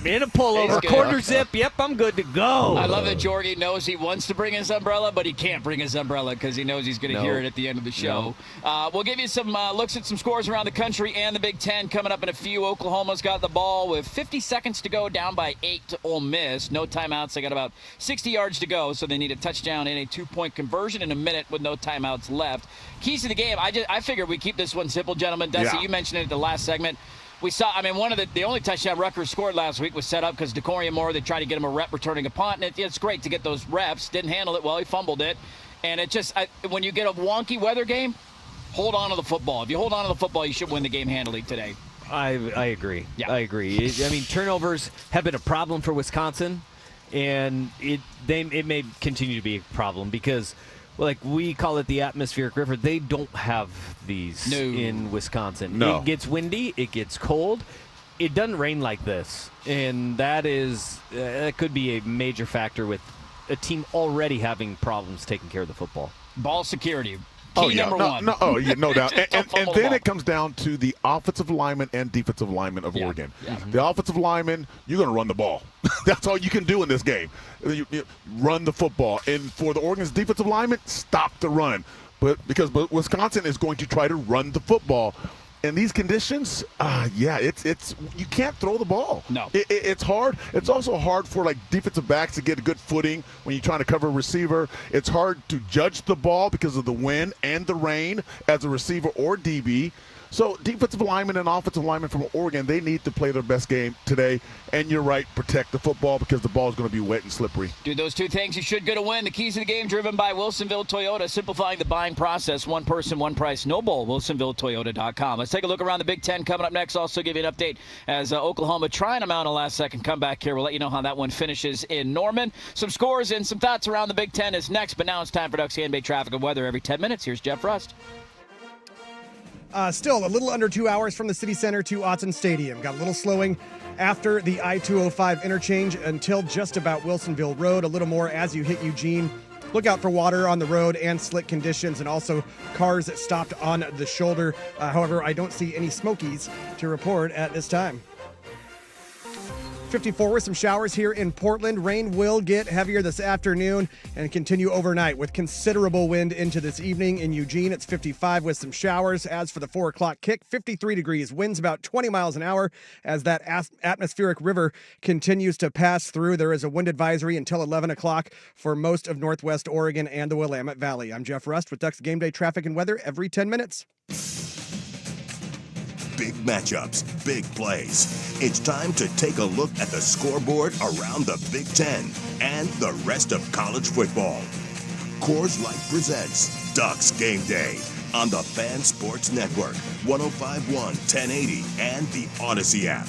in a pullover, quarter zip. Yep, I'm good to go. I love that Jorgie knows he wants to bring his umbrella, but he can't bring his umbrella because he knows he's going to hear it at the end of the show. We'll give you some looks at some scores around the country and the Big Ten coming up in a few. Oklahoma's got the ball with 50 seconds to go, down by 8 to Ole Miss. No timeouts. They got about 60 yards to go, so they need a touchdown and a 2-point conversion in a minute with no timeouts left. Keys to the game. I figured we keep this one simple, gentlemen. Dusty, you mentioned it at the last segment. We saw, one of the only touchdown Rutgers scored last week was set up because DeCorian Moore, they tried to get him a rep returning a punt, and it's great to get those reps. Didn't handle it well. He fumbled it. And it just, when you get a wonky weather game, hold on to the football. If you hold on to the football, you should win the game handily today. I agree. Yeah. I agree. Turnovers have been a problem for Wisconsin, and it may continue to be a problem because, like, we call it the atmospheric river. They don't have these in Wisconsin. No. It gets windy. It gets cold. It doesn't rain like this, and that could be a major factor with a team already having problems taking care of the football. Ball security. Number one. No doubt. and then it comes down to the offensive lineman and defensive lineman of Oregon. Yeah. The offensive lineman, you're going to run the ball. That's all you can do in this game. You run the football. And for the Oregon's defensive lineman, stop the run. But Wisconsin is going to try to run the football. In these conditions, it's you can't throw the ball. No. It's hard. It's also hard for, like, defensive backs to get a good footing when you're trying to cover a receiver. It's hard to judge the ball because of the wind and the rain as a receiver or DB. So defensive linemen and offensive linemen from Oregon, they need to play their best game today. And you're right, protect the football because the ball is going to be wet and slippery. Do those two things, you should get a win. The keys to the game driven by Wilsonville Toyota, simplifying the buying process. One person, one price, no bull. WilsonvilleToyota.com. Let's take a look around the Big Ten coming up next. Also give you an update as Oklahoma trying to mount a last-second comeback here. We'll let you know how that one finishes in Norman. Some scores and some thoughts around the Big Ten is next, but now it's time for Ducks Gameday traffic and weather every 10 minutes. Here's Jeff Rust. Still a little under 2 hours from the city center to Autzen Stadium. Got a little slowing after the I-205 interchange until just about Wilsonville Road. A little more as you hit Eugene. Look out for water on the road and slick conditions, and also cars that stopped on the shoulder. However, I don't see any smokies to report at this time. 54 with some showers here in Portland. Rain will get heavier this afternoon and continue overnight with considerable wind into this evening. In Eugene, it's 55 with some showers. As for the 4 o'clock kick, 53 degrees, winds about 20 miles an hour as that atmospheric river continues to pass through. There is a wind advisory until 11 o'clock for most of Northwest Oregon and the Willamette Valley. I'm Jeff Rust with Ducks Game Day traffic and weather every 10 minutes. Big matchups, big plays. It's time to take a look at the scoreboard around the Big Ten and the rest of college football. Coors Light presents Ducks Game Day on the Fan Sports Network, 105.1, 1080, and the Odyssey app.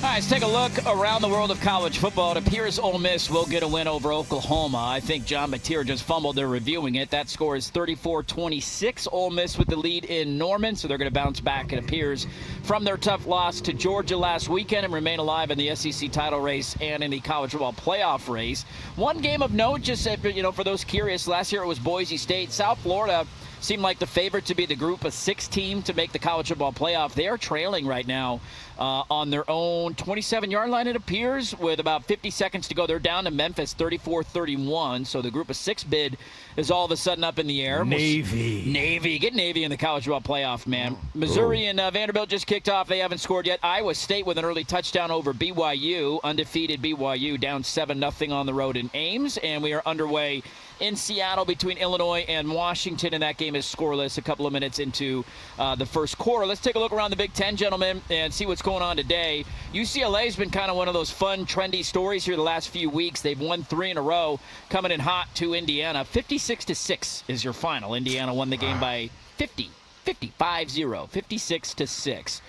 All right, let's take a look around the world of college football. It appears Ole Miss will get a win over Oklahoma. I think John Mateer just fumbled. They're reviewing it. That score is 34-26. Ole Miss with the lead in Norman, so they're going to bounce back, it appears, from their tough loss to Georgia last weekend and remain alive in the SEC title race and in the college football playoff race. One game of note, just for those curious, last year it was Boise State. South Florida seemed like the favorite to be the group of 6 team to make the college football playoff. They are trailing right now on their own 27-yard line, it appears, with about 50 seconds to go. They're down to Memphis 34-31, so the group of 6 bid is all of a sudden up in the air. Navy. Get Navy in the college football playoff, man. Missouri and Vanderbilt just kicked off. They haven't scored yet. Iowa State with an early touchdown over BYU. Undefeated BYU down 7-0 on the road in Ames, and we are underway in Seattle between Illinois and Washington, and that game is scoreless a couple of minutes into the first quarter. Let's take a look around the Big Ten, gentlemen, and see what's going on today. UCLA has been kind of one of those fun, trendy stories here the last few weeks. They've won 3 in a row, coming in hot to Indiana. 56-6 is your final. Indiana won the game by 50. 56-6.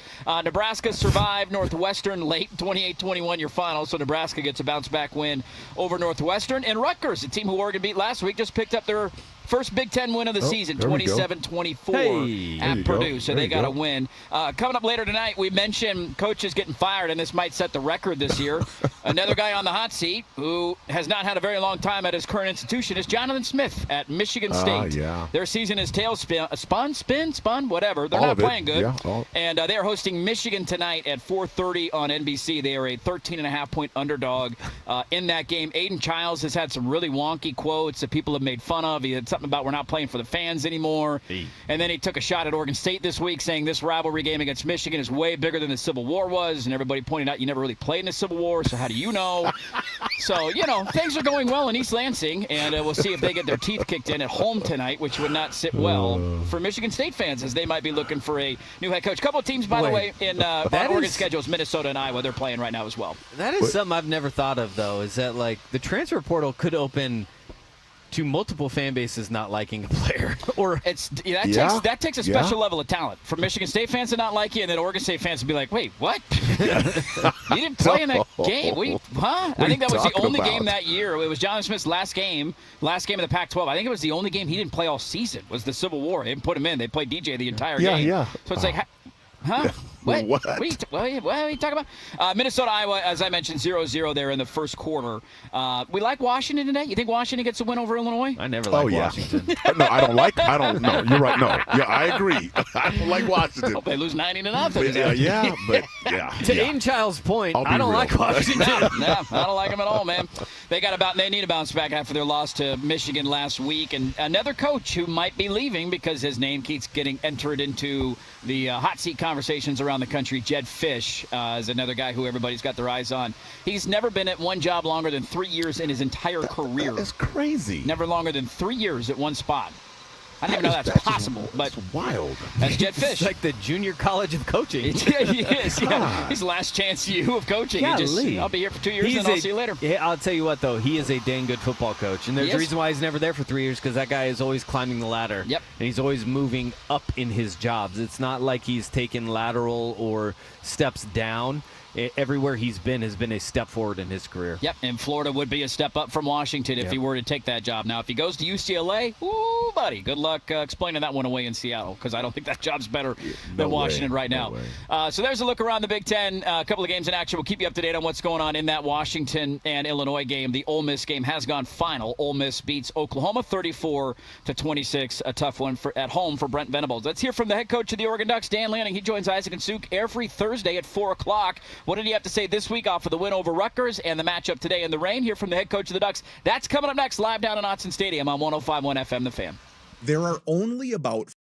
Nebraska survived Northwestern late, 28-21 your final, so Nebraska gets a bounce-back win over Northwestern. And Rutgers, a team who Oregon beat last week, just picked up their first Big Ten win of the season, 27-24 at Purdue, so they got a win. Coming up later tonight, we mentioned coaches getting fired, and this might set the record this year. Another guy on the hot seat who has not had a very long time at his current institution is Jonathan Smith at Michigan State. Their season is spun, whatever. They're not playing good. And they are hosting Michigan tonight at 4:30 on NBC. They are a 13.5-point underdog in that game. Aiden Childs has had some really wonky quotes that people have made fun of. He had something about we're not playing for the fans anymore. And then he took a shot at Oregon State this week saying this rivalry game against Michigan is way bigger than the Civil War was. And everybody pointed out you never really played in the Civil War, so how do you know? So, things are going well in East Lansing, and we'll see if they get their teeth kicked in at home tonight, which would not sit well for Michigan State fans as they might be looking for a new head coach. A couple of teams, by the way, in Oregon's schedule is Minnesota and Iowa. They're playing right now as well. That is something I've never thought of, though, is that, the transfer portal could open to multiple fan bases not liking a player. Or that takes a special level of talent. For Michigan State fans to not like you, and then Oregon State fans to be like, wait, what? You didn't play in that game? I think that was the only game that year. It was Jonathan Smith's last game of the Pac-12. I think it was the only game he didn't play all season was the Civil War. They didn't put him in. They played DJ the entire game. So it's like, huh? What? What are you talking about? Minnesota, Iowa, as I mentioned, 0-0 there in the first quarter. We like Washington today? You think Washington gets a win over Illinois? I never liked Washington. No, I don't. You're right. No. Yeah, I agree. I don't like Washington. Hope they lose 90-0. To Aiden Child's point, I don't like Washington. No, I don't like them at all, man. They need a bounce back after their loss to Michigan last week. And another coach who might be leaving because his name keeps getting entered into the hot seat conversations around the country. Jed Fish is another guy who everybody's got their eyes on. He's never been at one job longer than 3 years in his entire career. That's crazy. Never longer than 3 years at one spot. I didn't even know that's possible. That's wild. That's Jed Fish. It's like the junior college of coaching. Yeah, he is. Yeah. His last chance you of coaching. I'll be here for 2 years and I'll see you later. Yeah, I'll tell you what, though. He is a dang good football coach. And there's a reason why he's never there for 3 years, because that guy is always climbing the ladder. Yep. And he's always moving up in his jobs. It's not like he's taken lateral or steps down. Everywhere he's been has been a step forward in his career. Yep, and Florida would be a step up from Washington if he were to take that job. Now, if he goes to UCLA, ooh, buddy, good luck explaining that one away in Seattle, because I don't think that job's better than Washington right now. So there's a look around the Big Ten. A couple of games in action. We'll keep you up to date on what's going on in that Washington and Illinois game. The Ole Miss game has gone final. Ole Miss beats Oklahoma 34-26, a tough one at home for Brent Venables. Let's hear from the head coach of the Oregon Ducks, Dan Lanning. He joins Isaac and Suk every Thursday at 4 o'clock. What did he have to say this week off of the win over Rutgers and the matchup today in the rain? Hear from the head coach of the Ducks. That's coming up next, live down in Autzen Stadium on 105.1 FM, The Fan. There are only about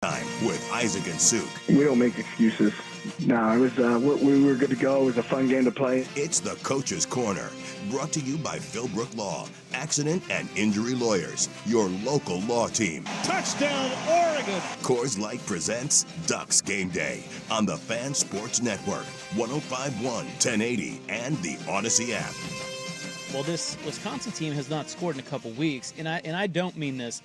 Time with Isaac and Suk. We don't make excuses. No, it was we were good to go. It was a fun game to play. It's the Coach's Corner, brought to you by Philbrook Law, Accident and Injury Lawyers, your local law team. Touchdown, Oregon! Coors Light presents Ducks Game Day on the Fan Sports Network, 105.1, 1080, and the Odyssey app. Well, this Wisconsin team has not scored in a couple weeks, and I don't mean this,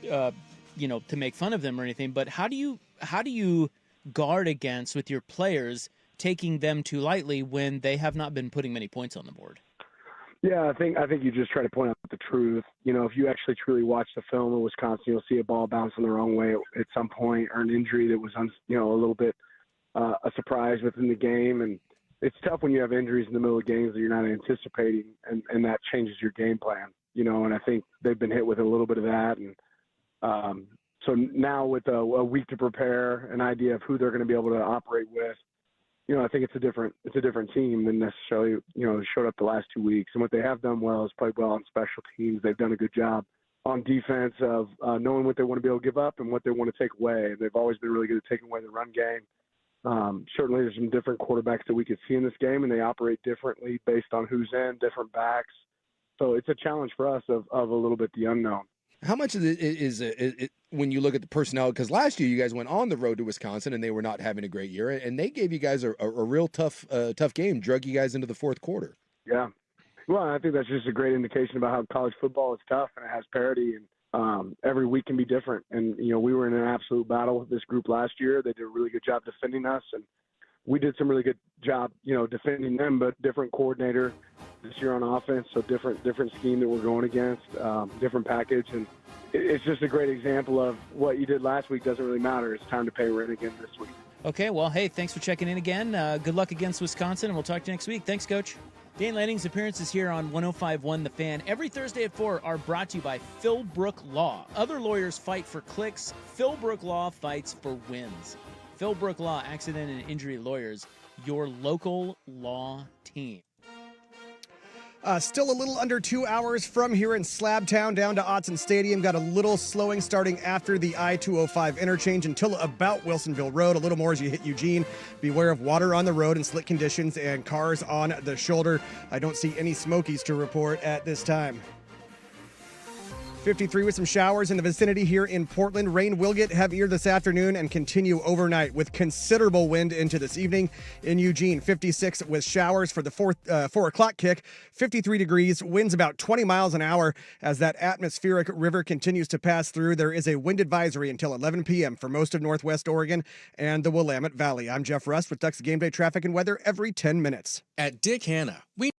to make fun of them or anything. But how do you guard against with your players taking them too lightly when they have not been putting many points on the board? Yeah, I think you just try to point out the truth. If you actually truly watch the film of Wisconsin, you'll see a ball bouncing the wrong way at some point, or an injury that was a little bit a surprise within the game. And it's tough when you have injuries in the middle of games that you're not anticipating, and that changes your game plan. And I think they've been hit with a little bit of that. And so now with a week to prepare, an idea of who they're going to be able to operate with, I think it's a different team than necessarily showed up the last 2 weeks. And what they have done well is played well on special teams. They've done a good job on defense of knowing what they want to be able to give up and what they want to take away. They've always been really good at taking away the run game. Certainly there's some different quarterbacks that we could see in this game, and they operate differently based on who's in, different backs. So it's a challenge for us of a little bit the unknown. How much of it is when you look at the personnel? Because last year you guys went on the road to Wisconsin and they were not having a great year, and they gave you guys a real tough game, drug you guys into the fourth quarter. Yeah. Well, I think that's just a great indication about how college football is tough and it has parity, and every week can be different. And, we were in an absolute battle with this group last year. They did a really good job defending us, and we did some really good job, defending them, but different coordinator this year on offense, so different scheme that we're going against, different package. And it's just a great example of what you did last week doesn't really matter. It's time to pay rent again this week. Okay, well, hey, thanks for checking in again. Good luck against Wisconsin, and we'll talk to you next week. Thanks, Coach. Dane Lanning's appearances here on 105.1 The Fan every Thursday at 4 are brought to you by Philbrook Law. Other lawyers fight for clicks. Philbrook Law fights for wins. Philbrook Law, Accident and Injury Lawyers, your local law team. Still a little under 2 hours from here in Slabtown down to Autzen Stadium. Got a little slowing starting after the I-205 interchange until about Wilsonville Road. A little more as you hit Eugene. Beware of water on the road and slick conditions and cars on the shoulder. I don't see any smokies to report at this time. 53 with some showers in the vicinity here in Portland. Rain will get heavier this afternoon and continue overnight with considerable wind into this evening. In Eugene, 56 with showers for the 4 o'clock kick. 53 degrees, winds about 20 miles an hour as that atmospheric river continues to pass through. There is a wind advisory until 11 p.m. for most of Northwest Oregon and the Willamette Valley. I'm Jeff Rust with Ducks Game Day traffic and weather every 10 minutes. At Dick Hanna, we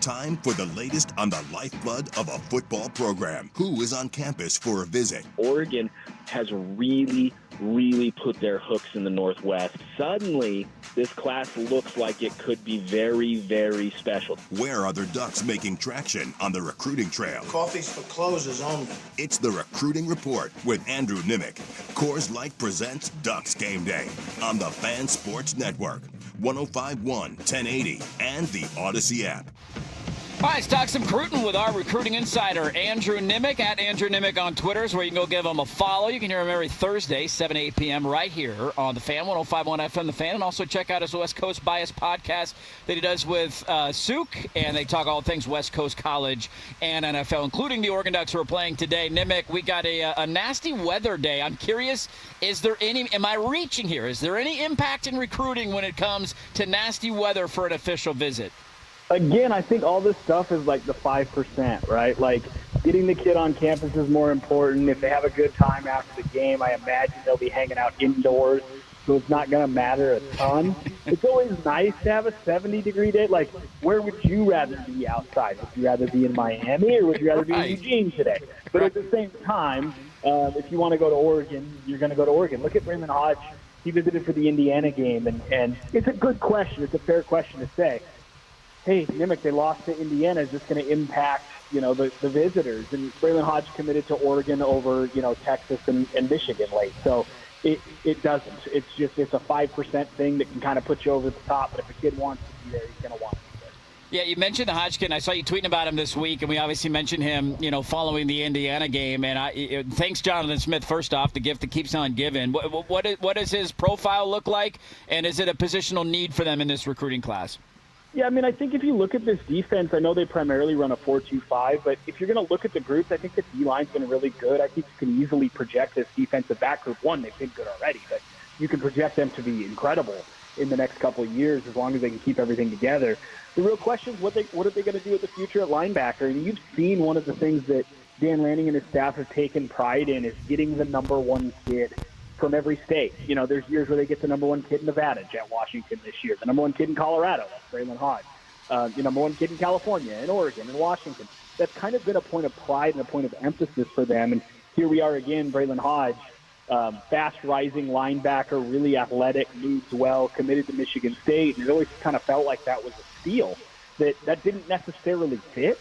Time for the latest on the lifeblood of a football program. Who is on campus for a visit? Oregon has really put their hooks in the Northwest. Suddenly, this class looks like it could be very, very special. Where are the Ducks making traction on the recruiting trail? Coffee's for closers only. It's the Recruiting Report with Andrew Nimick. Coors Light presents Ducks Game Day on the Fan Sports Network, 105.1, 1080, and the Odyssey app. All right, let's talk some recruiting with our recruiting insider, Andrew Nimick, at Andrew Nimick on Twitter is where you can go give him a follow. You can hear him every Thursday, 7 to 8 p.m. right here on the Fan, 105.1 FM, The Fan. And also check out his West Coast Bias podcast that he does with Suk, and they talk all things West Coast College and NFL, including the Oregon Ducks who are playing today. Nimick, we got a nasty weather day. I'm curious, am I reaching here? Is there any impact in recruiting when it comes to nasty weather for an official visit? Again, I think all this stuff is like the 5%, right? Like, getting the kid on campus is more important. If they have a good time after the game, I imagine they'll be hanging out indoors, so it's not going to matter a ton. It's always nice to have a 70-degree day. Like, where would you rather be outside? Would you rather be in Miami or would you rather be in Eugene today? But at the same time, if you want to go to Oregon, you're going to go to Oregon. Look at Raymond Hodge. He visited for the Indiana game, and it's a good question. It's a fair question to say, hey, Nimick, they lost to Indiana. Is this going to impact, the visitors? And Braylon Hodge committed to Oregon over, Texas and Michigan late. So it doesn't. It's a 5% thing that can kind of put you over the top. But if a kid wants to be there, he's going to want to be there. Yeah, you mentioned the Hodgkin. I saw you tweeting about him this week, and we obviously mentioned him, following the Indiana game. And thanks, Jonathan Smith, first off, the gift that keeps on giving. What does his profile look like, and is it a positional need for them in this recruiting class? Yeah, I mean, I think if you look at this defense, I know they primarily run a 4-2-5, but if you're going to look at the groups, I think the D-line's been really good. I think you can easily project this defensive back group. One, they've been good already, but you can project them to be incredible in the next couple of years as long as they can keep everything together. The real question is what are they going to do with the future at linebacker? And you've seen one of the things that Dan Lanning and his staff have taken pride in is getting the number one kid from every state. There's years where they get the number one kid in Nevada, Jet Washington this year. The number one kid in Colorado, that's Braylon Hodge. The number one kid in California, in Oregon, in Washington. That's kind of been a point of pride and a point of emphasis for them. And here we are again, Braylon Hodge, fast rising linebacker, really athletic, moves well, committed to Michigan State. And it always kind of felt like that was a steal, that didn't necessarily fit.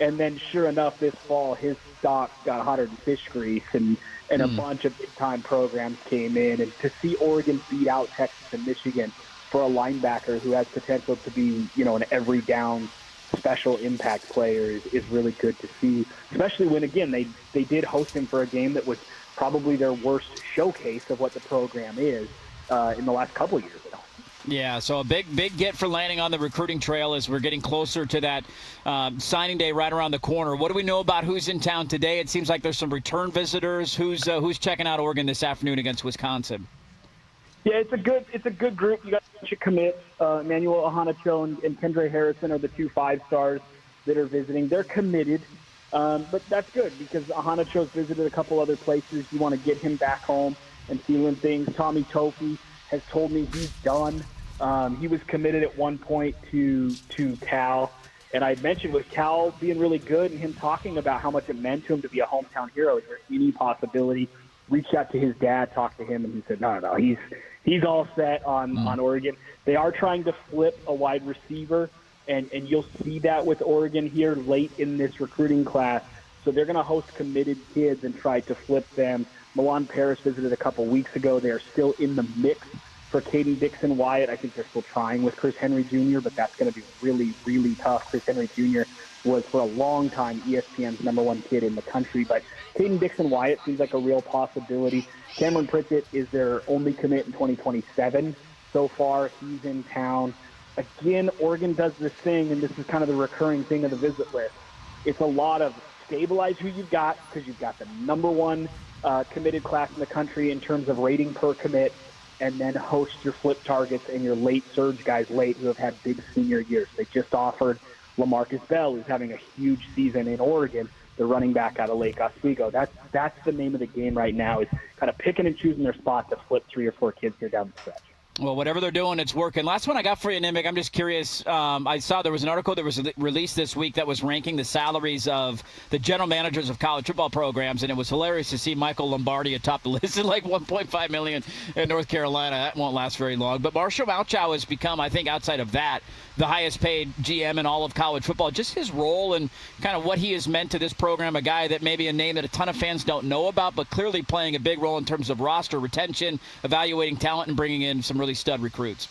And then sure enough, this fall, his stock got hotter than fish grease, and a bunch of big-time programs came in. And to see Oregon beat out Texas and Michigan for a linebacker who has potential to be, an every-down special impact player is really good to see, especially when, again, they did host him for a game that was probably their worst showcase of what the program is in the last couple of years. Yeah, so a big get for Lanning on the recruiting trail as we're getting closer to that signing day right around the corner. What do we know about who's in town today? It seems like there's some return visitors. Who's checking out Oregon this afternoon against Wisconsin? Yeah, it's a good group. You got a bunch of commits. Emmanuel Ahanacho and Kendra Harrison are the 2 5-stars that are visiting. They're committed, but that's good because Ahanacho's visited a couple other places. You want to get him back home and feeling things. Tommy Tofi has told me he's done. He was committed at one point to Cal, and I mentioned with Cal being really good and him talking about how much it meant to him to be a hometown hero. Is there any possibility? Reached out to his dad, talked to him, and he said, no, he's all set on Oregon. They are trying to flip a wide receiver, and you'll see that with Oregon here late in this recruiting class. So they're going to host committed kids and try to flip them. Milan Paris visited a couple weeks ago. They are still in the mix for Caden Dixon Wyatt. I think they're still trying with Chris Henry Jr., but that's going to be really, really tough. Chris Henry Jr. was for a long time ESPN's number one kid in the country, but Caden Dixon Wyatt seems like a real possibility. Cameron Pritchett is their only commit in 2027 so far. He's in town. Again, Oregon does this thing, and this is kind of the recurring thing of the visit list. It's a lot of stabilize who you've got because you've got the number one committed class in the country in terms of rating per commit, and then host your flip targets and your late surge guys late who have had big senior years. They just offered LaMarcus Bell, who's having a huge season in Oregon, the running back out of Lake Oswego. That's the name of the game right now, is kind of picking and choosing their spot to flip 3 or 4 kids here down the stretch. Well, whatever they're doing, it's working. Last one I got for you, Nimick, I'm just curious. I saw there was an article that was released this week that was ranking the salaries of the general managers of college football programs, and it was hilarious to see Michael Lombardi atop the list at like $1.5 million in North Carolina. That won't last very long. But Marshall Malchow has become, I think, outside of that, the highest paid GM in all of college football. Just his role and kind of what he has meant to this program, a guy that maybe a name that a ton of fans don't know about, but clearly playing a big role in terms of roster retention, evaluating talent, and bringing in some really stud recruits.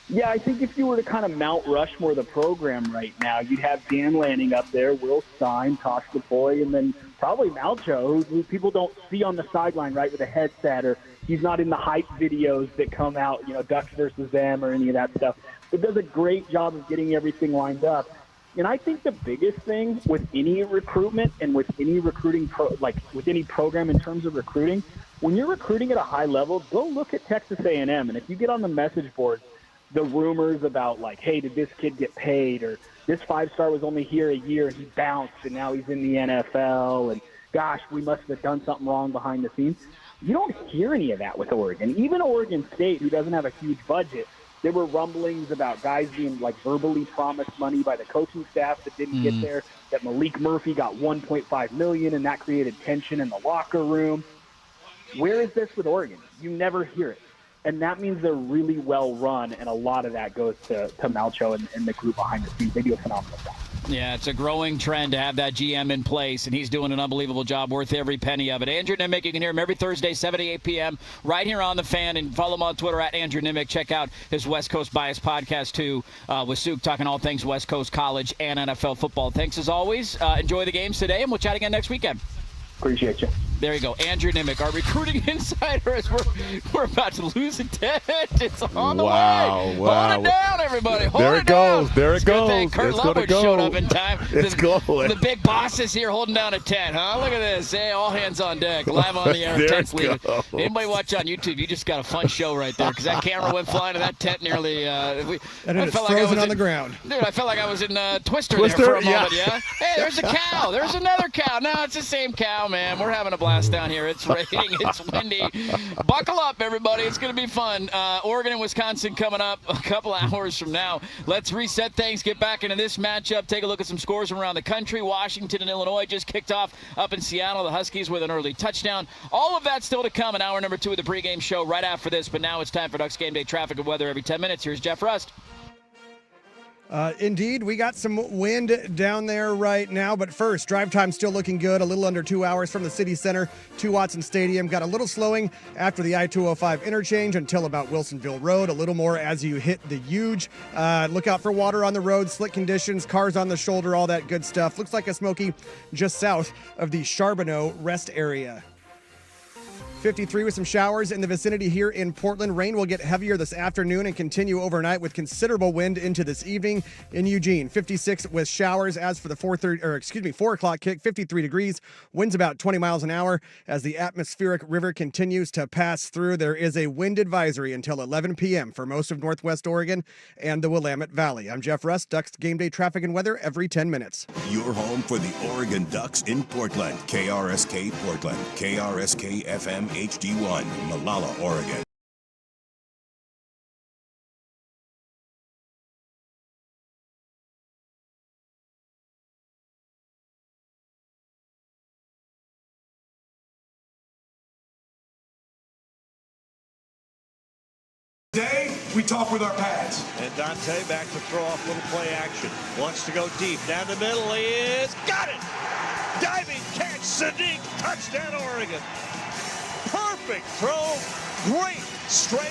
Yeah, I think if you were to kind of Mount Rushmore the program right now, you'd have Dan Lanning up there, Will Stein, Tosh DePoy, and then probably Malchow, who people don't see on the sideline, right, with a headset, or he's not in the hype videos that come out, Ducks versus them or any of that stuff, but does a great job of getting everything lined up. And I think the biggest thing with any recruitment and with any recruiting, with any program in terms of recruiting, when you're recruiting at a high level, go look at Texas A&M. And if you get on the message boards, the rumors about hey, did this kid get paid? Or this 5-star was only here a year and he bounced and now he's in the NFL. And gosh, we must have done something wrong behind the scenes. You don't hear any of that with Oregon. Even Oregon State, who doesn't have a huge budget, there were rumblings about guys being verbally promised money by the coaching staff that didn't get there, that Malik Murphy got $1.5 million and that created tension in the locker room. Where is this with Oregon? You never hear it. And that means they're really well run, and a lot of that goes to Malchow and the group behind the scenes. They do a phenomenal job. Yeah, it's a growing trend to have that GM in place, and he's doing an unbelievable job, worth every penny of it. Andrew Nimick, you can hear him every Thursday, 7 to 8 p.m., right here on The Fan, and follow him on Twitter at Andrew Nimick. Check out his West Coast Bias podcast, too, with Suk talking all things West Coast college and NFL football. Thanks, as always. Enjoy the games today, and we'll chat again next weekend. Appreciate you. There you go. Andrew Nimick, our recruiting insider, as we're about to lose a tent. It's on the way. Wow. Hold it down, everybody. Hold There it it goes. down. There it Good goes. thing Kurt It's gonna Lovewood go. showed up in time. It's going. The big boss is here holding down a tent, huh? Look at this. Hey, all hands on deck. Live on the air. There Tents it leaving. goes. Anybody watch on YouTube, you just got a fun show right there, because that camera went flying and that tent nearly And it's frozen on the ground. Dude, I felt like I was in Twister Twister? there for a Yeah. moment, yeah? Hey, there's a cow. There's another cow. No, it's the same cow, man. We're having a blast down here. It's raining. It's windy. Buckle up, everybody. It's going to be fun. Oregon and Wisconsin coming up a couple hours from now. Let's reset things, get back into this matchup, take a look at some scores from around the country. Washington and Illinois just kicked off up in Seattle. The Huskies with an early touchdown. All of that still to come in hour number 2 of the pregame show right after this. But now it's time for Ducks Game Day traffic and weather every 10 minutes. Here's Jeff Rust. Indeed, we got some wind down there right now, but first, drive time still looking good, a little under 2 hours from the city center to Watson Stadium. Got a little slowing after the I-205 interchange until about Wilsonville Road, a little more as you hit the Huge. Look out for water on the road, slick conditions, cars on the shoulder, all that good stuff. Looks like a smoky just south of the Charbonneau rest area. 53 with some showers in the vicinity here in Portland. Rain will get heavier this afternoon and continue overnight with considerable wind into this evening in Eugene. 56 with showers. As for the 4 o'clock kick, 53 degrees. Winds about 20 miles an hour as the atmospheric river continues to pass through. There is a wind advisory until 11 p.m. for most of Northwest Oregon and the Willamette Valley. I'm Jeff Rust, Ducks Game Day traffic and weather every 10 minutes. Your home for the Oregon Ducks in Portland. KRSK Portland. KRSK FM HD1, Malala, Oregon. Today, we talk with our pads. And Dante back to throw off little play action. Wants to go deep. Down the middle is got it! Diving catch, Sadiq, touchdown Oregon. Perfect throw, great stretch,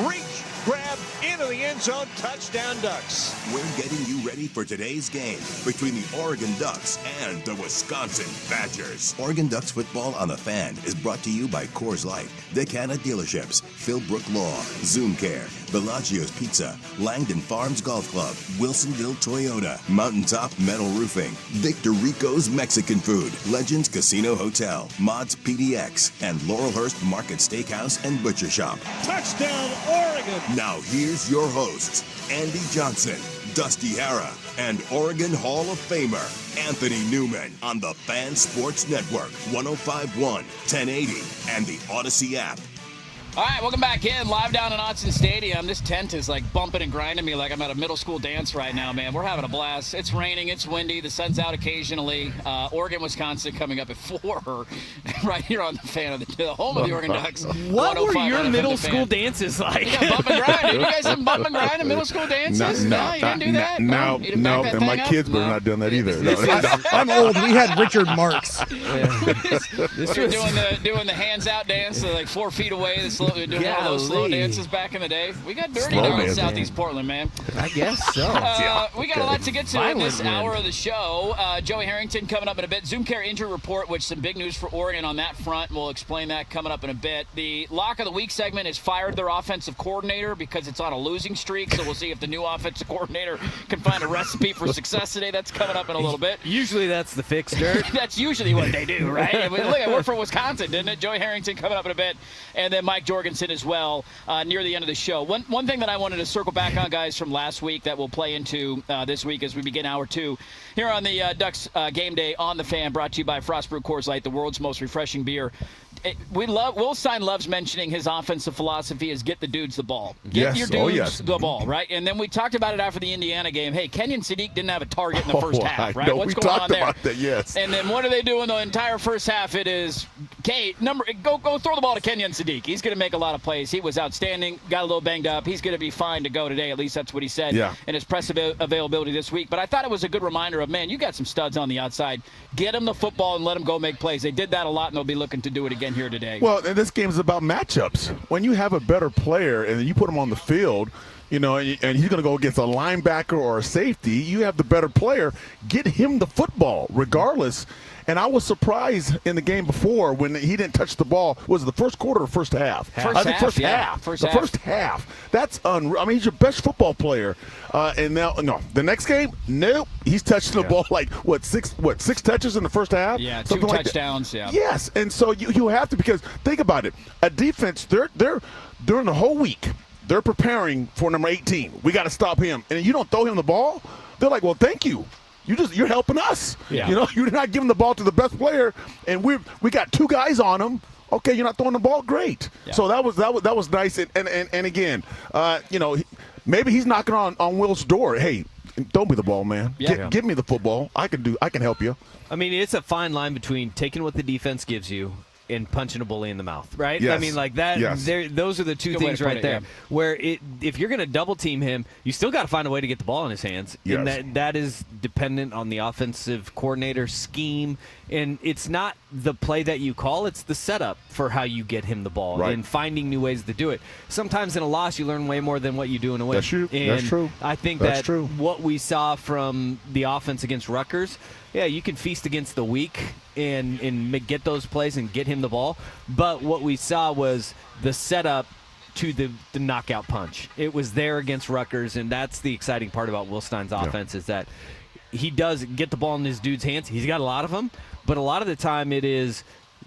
reach, grab into the end zone, touchdown Ducks. We're getting you ready for today's game between the Oregon Ducks and the Wisconsin Badgers. Oregon Ducks football on the Fan is brought to you by Coors Light, Decana Dealerships, Philbrook Law, Zoom Care, Bellagio's Pizza, Langdon Farms Golf Club, Wilsonville Toyota, Mountaintop Metal Roofing, Victor Rico's Mexican Food, Legends Casino Hotel, Mods PDX, and Laurelhurst Market Steakhouse and Butcher Shop. Touchdown Oregon. Now here's your hosts, Andy Johnson, Dusty Hara, and Oregon Hall of Famer, Anthony Newman, on the Fan Sports Network, 105.1, 1080, and the Odyssey app. All right, welcome back in. Live down in Autzen Stadium. This tent is like bumping and grinding me like I'm at a middle school dance right now, man. We're having a blast. It's raining. It's windy. The sun's out occasionally. Oregon, Wisconsin coming up at 4 right here on the fan of the home of the Oregon Ducks. What were your 105 middle FM. school dances like? Yeah, bump and grind. Did you guys have bump and grind in middle school dances? No, you didn't do that? No, You didn't back that and my thing up? kids better not done that either. No. I'm old. We had Richard Marks. This was doing the hands out dance, so like 4 feet away. Doing one of those slow dances back in the day. We got dirty Slow down in dance, Southeast Portland, man. I guess so. We got a lot to get to in this Violent hour wind. of the show. Joey Harrington coming up in a bit. Zoom Care injury report, which some big news for Oregon on that front. We'll explain that coming up in a bit. The Lock of the Week segment has fired their offensive coordinator because it's on a losing streak. So we'll see if the new offensive coordinator can find a recipe for success today. That's coming up in a little bit. Usually that's the fix, Dirt. That's usually what they do, right? I mean, look, I worked for Wisconsin, didn't it? Joey Harrington coming up in a bit, and then Mike Jorgensen as well near the end of the show. One thing that I wanted to circle back on, guys, from last week that we'll play into this week as we begin hour 2 here on the Ducks Game Day on the Fan, brought to you by Frost Brew Coors Light, the world's most refreshing beer. Will Stein loves mentioning his offensive philosophy is get the dudes the ball. Get your dudes the ball, right? And then we talked about it after the Indiana game. Hey, Kenyon Sadiq didn't have a target in the first half, right? What's going on there? About that, yes. And then what are they doing the entire first half? It is, go throw the ball to Kenyon Sadiq. He's going to make a lot of plays. He was outstanding, got a little banged up. He's going to be fine to go today. At least that's what he said in his press availability this week. But I thought it was a good reminder of, man, you got some studs on the outside. Get them the football and let them go make plays. They did that a lot, and they'll be looking to do it again here today. Well, and this game is about matchups. When you have a better player and you put him on the field, and he's going to go against a linebacker or a safety, you have the better player. Get him the football regardless. And I was surprised in the game before when he didn't touch the ball. Was it the first quarter or first half? First half. First half. That's unreal. I mean, he's your best football player. And now, the next game, nope. He's touching the ball like, six touches in the first half? Yeah, Something 2 like touchdowns, that. Yes, and so you have to, because think about it. A defense, they're during the whole week, they're preparing for number 18. We got to stop him. And you don't throw him the ball, they're like, well, thank you. You're helping us. Yeah. You're not giving the ball to the best player, and we got 2 guys on him. Okay, you're not throwing the ball. Great. Yeah. So that was nice. And again, maybe he's knocking on Will's door. Hey, throw me the ball, man. Yeah. Give me the football. I can help you. I mean, it's a fine line between taking what the defense gives you and punching a bully in the mouth, right? Yes. I mean, like that. Yes. Those are the two things right there. Where if you're going to double team him, you still got to find a way to get the ball in his hands, Yes. and that is dependent on the offensive coordinator scheme. And it's not the play that you call; it's the setup for how you get him the ball Right. and finding new ways to do it. Sometimes in a loss, you learn way more than what you do in a win. That's true. And That's true. I think That's true. what we saw from the offense against Rutgers. Yeah, you can feast against the weak and get those plays and get him the ball. But what we saw was the setup to the knockout punch. It was there against Rutgers, and that's the exciting part about Will Stein's offense is that he does get the ball in his dude's hands. He's got a lot of them, but a lot of the time it is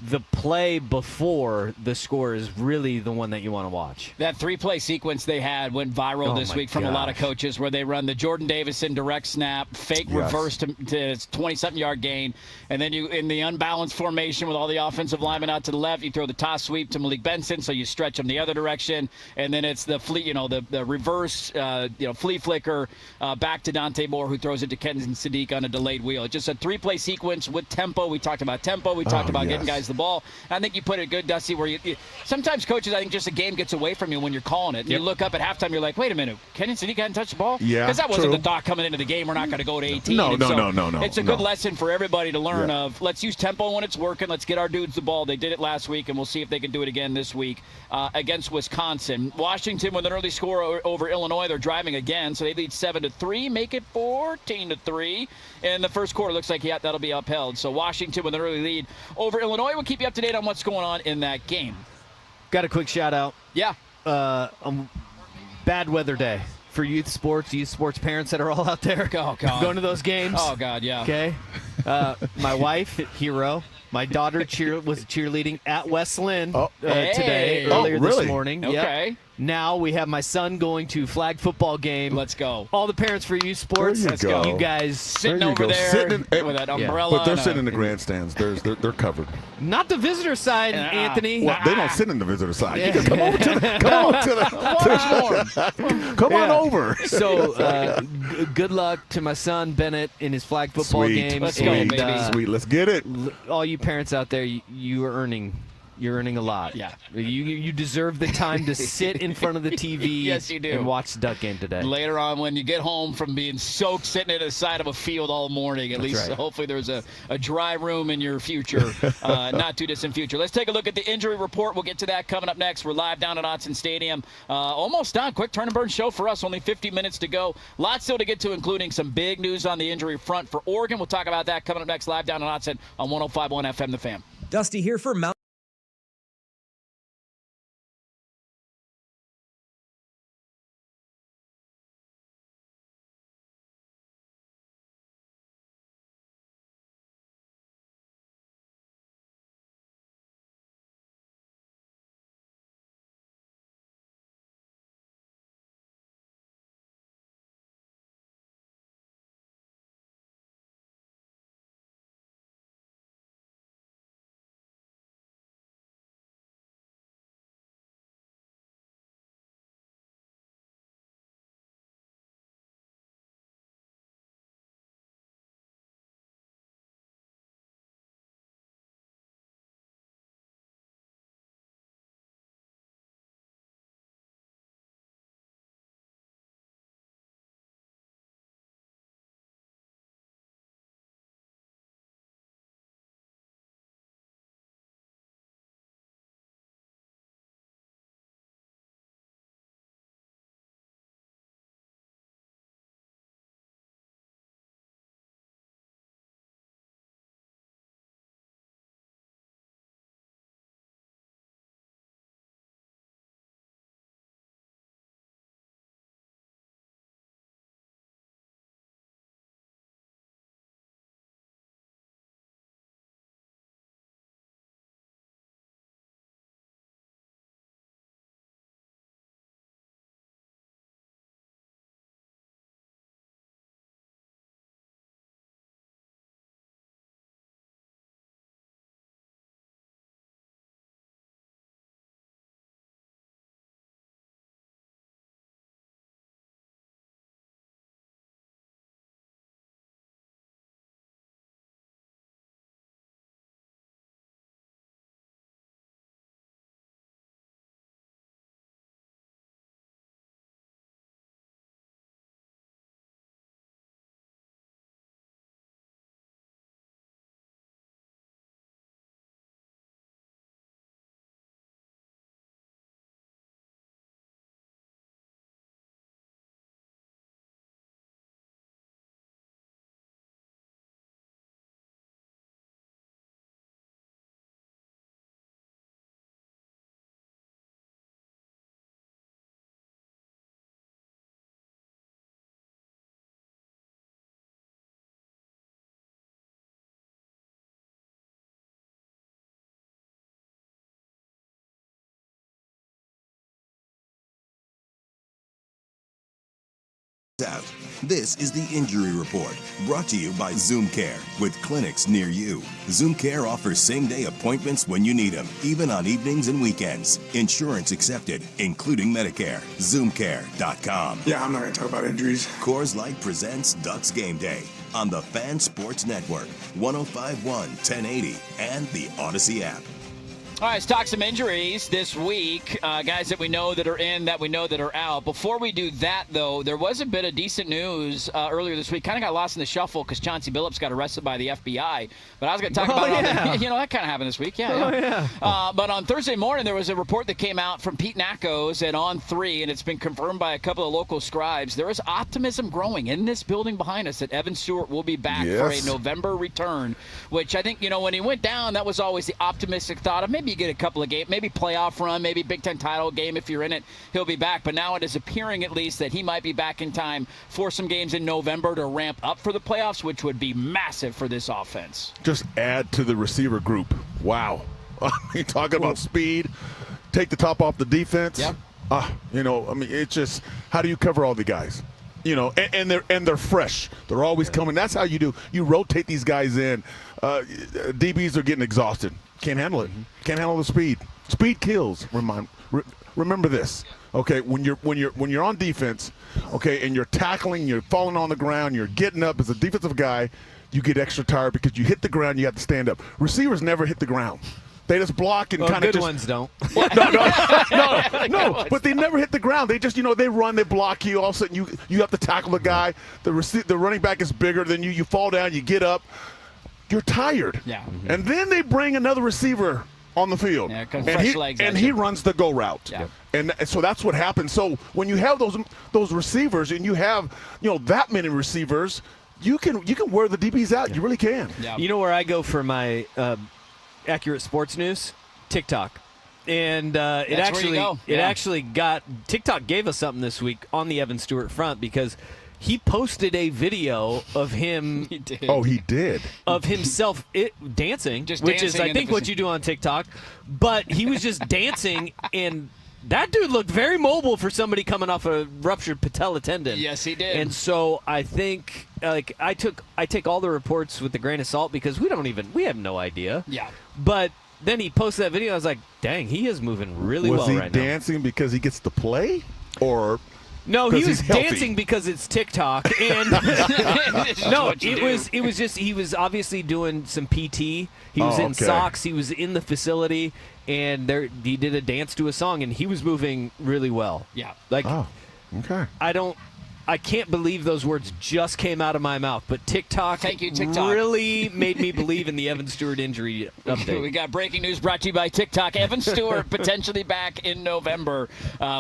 the play before the score is really the one that you want to watch. That 3-play sequence they had went viral this week from a lot of coaches, where they run the Jordan Davison direct snap, fake reverse to 20-something yard gain, and then you in the unbalanced formation with all the offensive linemen out to the left, you throw the toss sweep to Malik Benson, so you stretch them the other direction, and then it's the flea, the reverse, flea flicker back to Dante Moore, who throws it to Kenyon Sadiq on a delayed wheel. It's just a 3-play sequence with tempo. We talked about tempo. We talked about getting guys the ball. I think you put it good, Dusty, where you sometimes coaches, I think just a game gets away from you when you're calling it. And you look up at halftime, you're like, wait a minute, Kenyon Sadiq hadn't touched the ball? Yeah, because that wasn't the thought coming into the game. We're not going to go to 18. No. It's a good lesson for everybody to learn of. Let's use tempo when it's working. Let's get our dudes the ball. They did it last week, and we'll see if they can do it again this week against Wisconsin. Washington with an early score over Illinois. They're driving again, so they lead 7-3, make it 14-3. In the first quarter, looks like that'll be upheld. So Washington with an early lead over Illinois. We'll keep you up to date on what's going on in that game. Got a quick shout out. Yeah. Bad weather day for youth sports parents that are all out there. Oh, God. Going to those games. Oh, God, yeah. Okay. My wife, Hero, My daughter was cheerleading at West Lynn Hey. today, earlier really? this morning. Okay. Yep. Now we have my son going to flag football game. Let's go. All the parents for youth sports. There you Let's go. You guys Sitting There you over go. there Sitting with that umbrella. But they're and sitting in the grandstands. They're covered. not the visitor side, Anthony. Well, they don't sit in the visitor side. You can come over to the. Come on over. So good luck to my son Bennett in his flag football Sweet. game. Let's go, And, baby. Sweet. Let's get it. all you parents out there, you are earning. You're earning a lot. Yeah. You deserve the time to sit in front of the TV Yes, you do. and watch the Duck game today. Later on, when you get home from being soaked, sitting at the side of a field all morning, at least right. hopefully there's a dry room in your future, not too distant future. Let's take a look at the injury report. We'll get to that coming up next. We're live down at Autzen Stadium. Almost done. Quick turn and burn show for us. Only 50 minutes to go. Lots still to get to, including some big news on the injury front for Oregon. We'll talk about that coming up next, live down at Autzen on 105.1 FM The Fan. Dusty here for Mount. Out. This is the Injury Report, brought to you by Zoom Care, with clinics near you. Zoom Care offers same-day appointments when you need them, even on evenings and weekends. Insurance accepted, including Medicare. ZoomCare.com. Yeah, I'm not going to talk about injuries. Coors Light presents Ducks Game Day on the Fan Sports Network, 105.1, 1080, and the Odyssey app. All right, let's talk some injuries this week. Guys that we know that are in, that we know that are out. Before we do that, though, there was a bit of decent news earlier this week. Kind of got lost in the shuffle because Chauncey Billups got arrested by the FBI. But I was going to talk about it. That kind of happened this week. But on Thursday morning, there was a report that came out from Pete Nakos and On3, and it's been confirmed by a couple of local scribes. There is optimism growing in this building behind us that Evan Stewart will be back for a November return, which I think, when he went down, that was always the optimistic thought of maybe maybe you get a couple of games, maybe playoff run, maybe Big Ten title game if you're in it, he'll be back. But now it is appearing at least that he might be back in time for some games in November to ramp up for the playoffs, which would be massive for this offense. Just add to the receiver group. Wow. You're talking about speed, take the top off the defense. Yep. It's just, how do you cover all the guys? And they're fresh. They're always coming. That's how you do. You rotate these guys in. DBs are getting exhausted. Can't handle it. Can't handle the speed. Speed kills. Remember this. Okay, when you're on defense, okay, and you're tackling, you're falling on the ground, you're getting up as a defensive guy, you get extra tired because you hit the ground, you have to stand up. Receivers never hit the ground. They just block and kind of good ones don't. No, but they never hit the ground. They just, they run, they block you. All of a sudden, you have to tackle the guy. The running back is bigger than you. You fall down, you get up. You're tired. Yeah. And then they bring another receiver on the field. Yeah, fresh legs. And he runs the go route. Yeah. And so that's what happens. So when you have those receivers and you have, that many receivers, you can wear the DBs out. You really can. Yeah. You know where I go for my accurate sports news? TikTok. And TikTok gave us something this week on the Evan Stewart front because he posted a video of him. He did. Oh, he did. Of himself dancing, Just which dancing is, I think, what you do on TikTok. But he was just dancing, and that dude looked very mobile for somebody coming off a ruptured patella tendon. Yes, he did. And so I think, I take all the reports with a grain of salt because we have no idea. Yeah. But then he posted that video. I was like, dang, he is moving really well right now. Was he dancing because he gets to play, or? No, he was dancing because it's TikTok, and no, it was just he was obviously doing some PT. He was in socks. He was in the facility, and he did a dance to a song, and he was moving really well. Yeah, okay. I can't believe those words just came out of my mouth, but TikTok, Thank you, TikTok. really made me believe in the Evan Stewart injury update. We got breaking news brought to you by TikTok. Evan Stewart potentially back in November,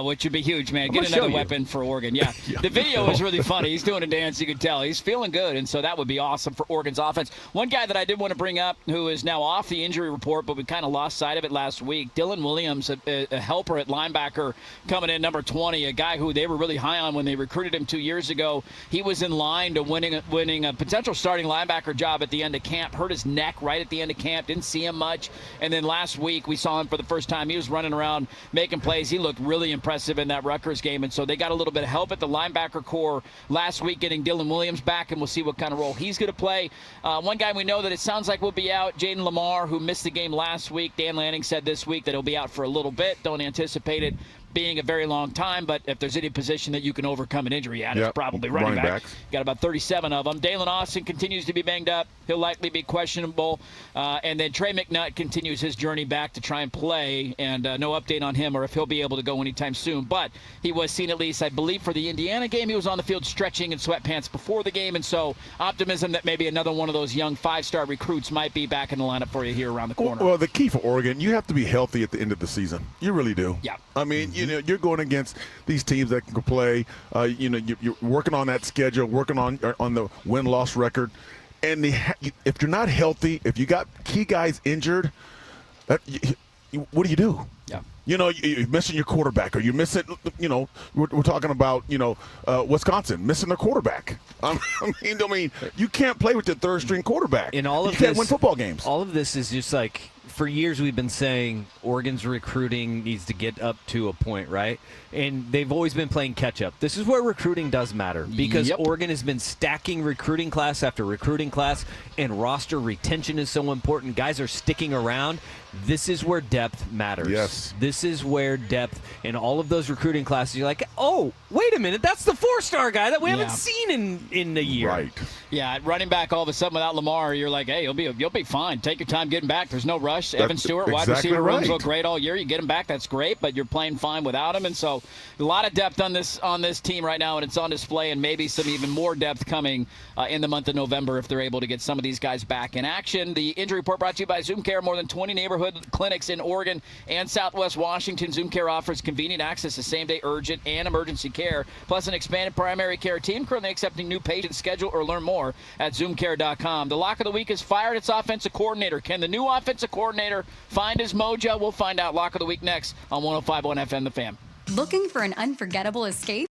which would be huge, man. Get another weapon for Oregon. Yeah. The video was really funny. He's doing a dance. You could tell. He's feeling good, and so that would be awesome for Oregon's offense. One guy that I did want to bring up who is now off the injury report, but we kind of lost sight of it last week, Dylan Williams, a helper at linebacker coming in number 20, a guy who they were really high on when they recruited him 2 years ago. He was in line to winning a potential starting linebacker job at the end of camp. Hurt his neck right at the end of camp. Didn't see him much. And then last week we saw him for the first time. He was running around making plays. He looked really impressive in that Rutgers game. And so they got a little bit of help at the linebacker core last week getting Dylan Williams back, and we'll see what kind of role he's going to play. One guy we know that it sounds like will be out, Jaden Lamar, who missed the game last week. Dan Lanning said this week that he'll be out for a little bit. Don't anticipate it being a very long time, but if there's any position that you can overcome an injury at, it's probably running back. Got about 37 of them. Dalen Austin continues to be banged up. He'll likely be questionable. And then Trey McNutt continues his journey back to try and play, and no update on him or if he'll be able to go anytime soon. But he was seen, at least, I believe, for the Indiana game. He was on the field stretching in sweatpants before the game, and so optimism that maybe another one of those young five-star recruits might be back in the lineup for you here around the corner. Well, the key for Oregon, you have to be healthy at the end of the season. You really do. Yeah. I mean, you're going against these teams that can play. You're working on that schedule, working on the win-loss record. And if you're not healthy, if you got key guys injured, what do you do? Yeah. You're missing your quarterback, or you're missing, we're talking about, Wisconsin missing their quarterback. I mean, you can't play with your third-string quarterback. In all of you can't win football games. All of this is just like, for years we've been saying Oregon's recruiting needs to get up to a point, right? And they've always been playing catch-up. This is where recruiting does matter because Oregon has been stacking recruiting class after recruiting class, and roster retention is so important. Guys are sticking around. This is where depth matters. Yes. This is where depth in all of those recruiting classes, you're like, oh, wait a minute, that's the 4-star guy that we haven't seen in a year. Right. Yeah, running back all of a sudden without Lamar, you're like, hey, you'll be fine. Take your time getting back. There's no rush. Evan Stewart, wide receiver rooms look great all year. You get him back, that's great, but you're playing fine without him. And so a lot of depth on this team right now, and it's on display, and maybe some even more depth coming in the month of November if they're able to get some of these guys back in action. The injury report brought to you by Zoom Care. More than 20 neighborhood clinics in Oregon and Southwest Washington. Zoom Care offers convenient access to same-day urgent and emergency care, plus an expanded primary care team currently accepting new patients. Schedule or learn more more at zoomcare.com. The lock of the week is fired its offensive coordinator. Can the new offensive coordinator find his mojo? We'll find out. Lock of the week next on 105.1 FM The Fan. Looking for an unforgettable escape?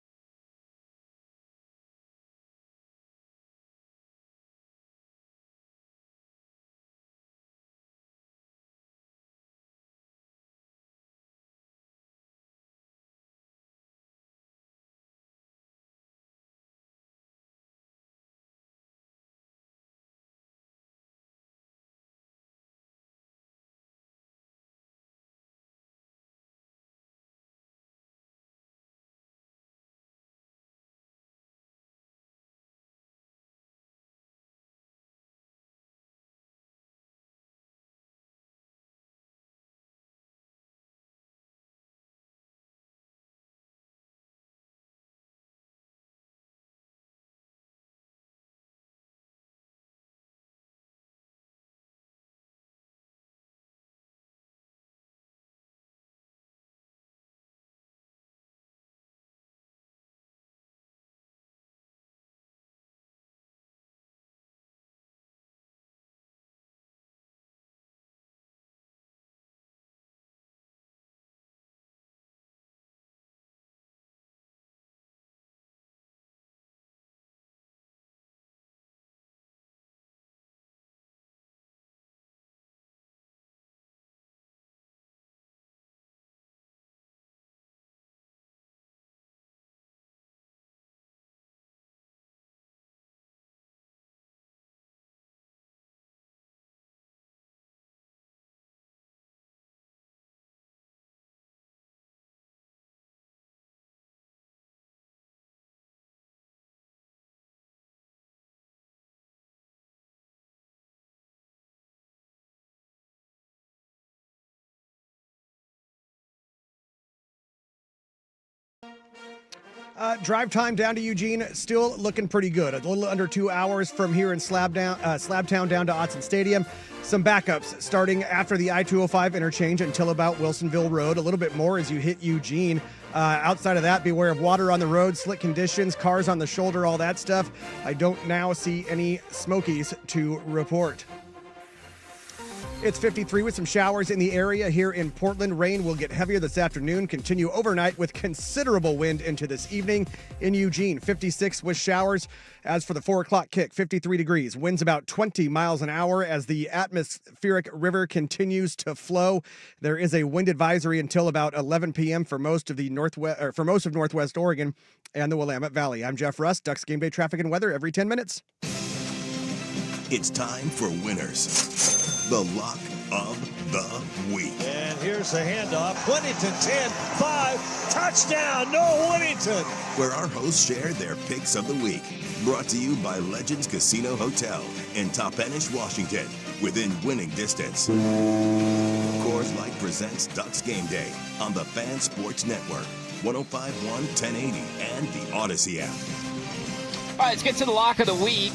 Drive time down to Eugene, still looking pretty good. A little under 2 hours from here in Slabtown down to Autzen Stadium. Some backups starting after the I-205 interchange until about Wilsonville Road. A little bit more as you hit Eugene. Outside of that, beware of water on the road, slick conditions, cars on the shoulder, all that stuff. I don't now see any smokies to report. It's 53 with some showers in the area here in Portland. Rain will get heavier this afternoon, continue overnight with considerable wind into this evening. In Eugene, 56 with showers. As for the 4 o'clock kick, 53 degrees. Winds about 20 miles an hour as the atmospheric river continues to flow. There is a wind advisory until about 11 p.m. for most of Northwest Oregon and the Willamette Valley. I'm Jeff Rust, Ducks Game Day traffic and weather every 10 minutes. It's time for winners. The lock of the week. And here's the handoff. Whittington 10-5. Touchdown. No Whittington. Where our hosts share their picks of the week. Brought to you by Legends Casino Hotel in Toppenish, Washington. Within winning distance. Coors Light presents Ducks Game Day on the Fan Sports Network. 105.1, 1080, and the Odyssey app. All right, let's get to the lock of the week.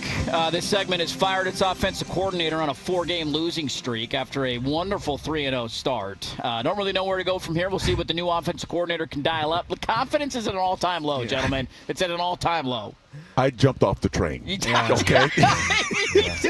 This segment has fired its offensive coordinator on a 4-game losing streak after a wonderful 3-0 start. Don't really know where to go from here. We'll see what the new offensive coordinator can dial up. The confidence is at an all-time low, gentlemen. It's at an all-time low. I jumped off the train. Yeah. Okay. and he's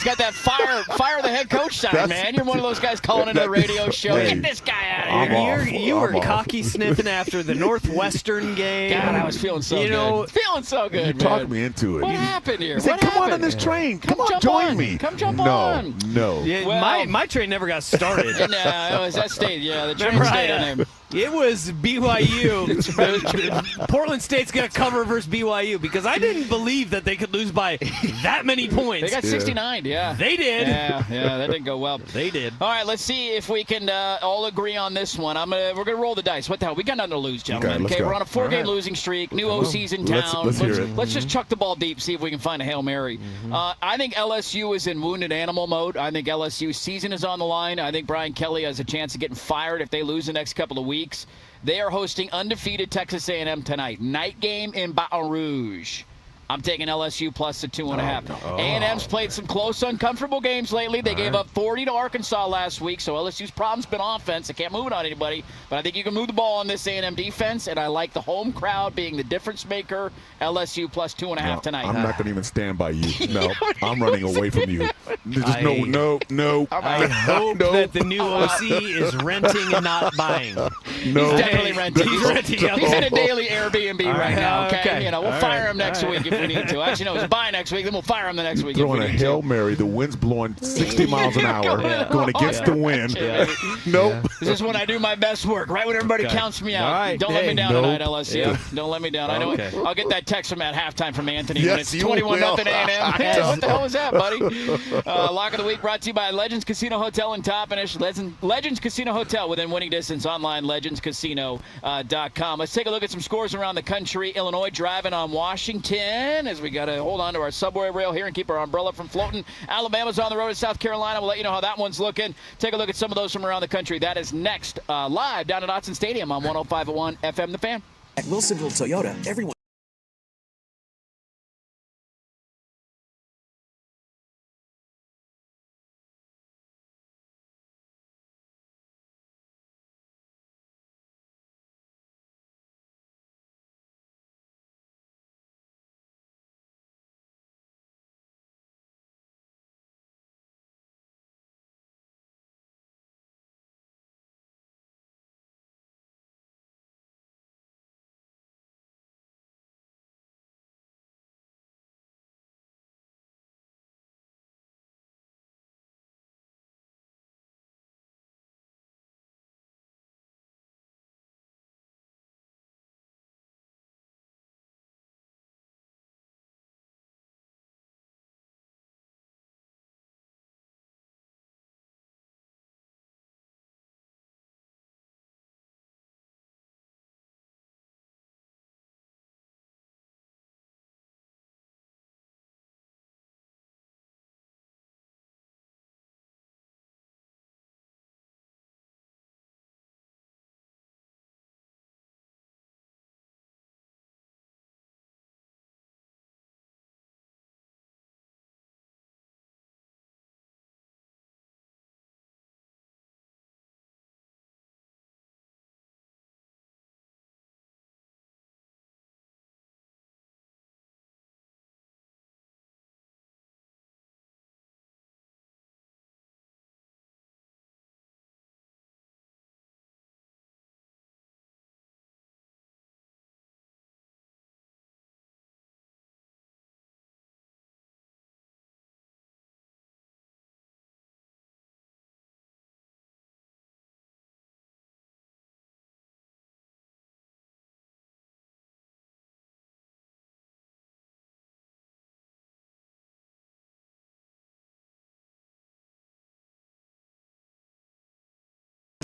got that fire the head coach sign, man. You're one of those guys calling into the radio show. Get this guy out of here. You were cocky sniffing after the Northwestern game. God, I was feeling so good. Feeling so good, You man. talked me into it. What happened here? He said, come on this train. Come on, join me. Come jump on. No. Yeah, Well, my train never got started. No, it was that state. Yeah, the train stayed in there. It was BYU. Portland State's going to cover versus BYU because I didn't believe that they could lose by that many points. They got 69, yeah. They did. Yeah, that didn't go well. They did. All right, let's see if we can all agree on this one. We're going to roll the dice. What the hell? We got nothing to lose, gentlemen. Okay, We're on a 4-game losing streak. New OC's in town. Let's hear it. Let's just chuck the ball deep, see if we can find a Hail Mary. I think LSU is in wounded animal mode. I think LSU's season is on the line. I think Brian Kelly has a chance of getting fired if they lose the next couple of weeks. They are hosting undefeated Texas A&M tonight. Night game in Baton Rouge. I'm taking LSU plus the 2.5. A&M's played some close, uncomfortable games lately. They gave up 40 to Arkansas last week, so LSU's problem's been offense. They can't move it on anybody, but I think you can move the ball on this A&M defense, and I like the home crowd being the difference maker. LSU plus 2.5 tonight. I'm not going to even stand by you. No, I'm running away from you. Just no. I hope that the new OC is renting and not buying. No. He's definitely renting. He's renting. He's in a daily Airbnb right now, okay? Okay. We'll fire him next week if we need to. Actually, no, he's buying next week, then we'll fire him the next week if we Throwing a need Hail to. Mary. The wind's blowing 60 miles an hour, going against the wind. Nope. This is when I do my best work, right when everybody counts me out. All right. Don't let me down tonight, LSU. Yeah. Don't let me down. I know. I'll get that text from at halftime from Anthony when it's Yes, you 21-0 will. A&M. Hey, what the hell was that, buddy? Lock of the week brought to you by Legends Casino Hotel in Toppenish. Legends Casino Hotel within winning distance online, legendscasino.com. Let's take a look at some scores around the country. Illinois driving on Washington as we got to hold on to our subway rail here and keep our umbrella from floating. Alabama's on the road to South Carolina. We'll let you know how that one's looking. Take a look at some of those from around the country. That is next live down at Autzen Stadium on 105.1 FM The Fan. At Wilsonville Toyota, everyone.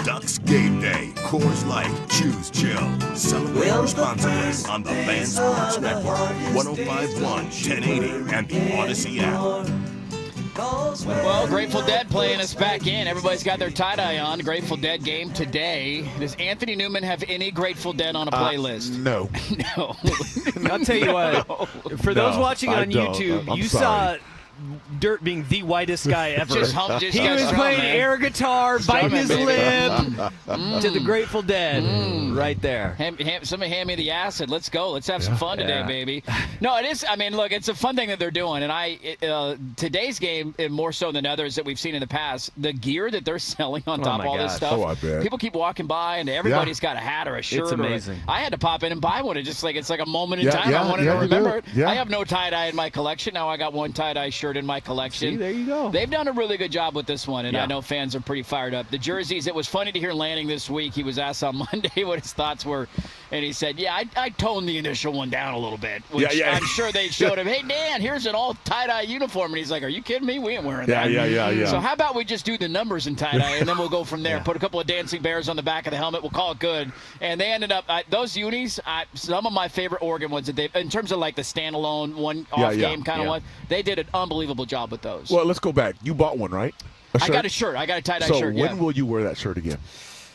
Ducks Game Day. Coors Light. Choose chill. Celebrate responsibly on the Fan Sports Network. 105.1, 1080, and the Odyssey app. Well, Grateful Dead playing us back in. Everybody's got their tie-dye on. Grateful Dead game today. Does Anthony Newman have any Grateful Dead on a playlist? No. No. I'll tell you what. For those watching I on don't. YouTube, I'm you sorry. saw Dirt being the whitest guy ever. He was got strong, playing man. air guitar, biting his baby. lip to the Grateful Dead right there. Somebody hand me the acid. Let's go. Let's have some fun today, baby. No, it is. I mean, look, it's a fun thing that they're doing. And today's game, more so than others that we've seen in the past, the gear that they're selling on top of all this stuff. Oh, I bet. People keep walking by, and everybody's got a hat or a shirt. It's amazing. I had to pop in and buy one. It's like a moment in time. Yeah, I wanted to you remember do. it. Yeah. I have no tie-dye in my collection. Now I got one tie-dye shirt in my collection. See, there you go. They've done a really good job with this one, and Yeah. I know fans are pretty fired up. The jerseys, it was funny to hear Lanning this week. He was asked on Monday what his thoughts were, and he said, I toned the initial one down a little bit, which Yeah. I'm sure they showed him, hey, Dan, here's an all tie-dye uniform. And he's like, are you kidding me? We ain't wearing that. Yeah. So how about we just do the numbers in tie-dye, and then we'll go from there. Put a couple of dancing bears on the back of the helmet. We'll call it good. And they ended up, those unis, some of my favorite Oregon ones, that they, in terms of like the standalone one-off game kind of one, they did an unbelievable job with those. Well, let's go back. You bought one, right? I got a shirt. I got a tie-dye so shirt, when will you wear that shirt again?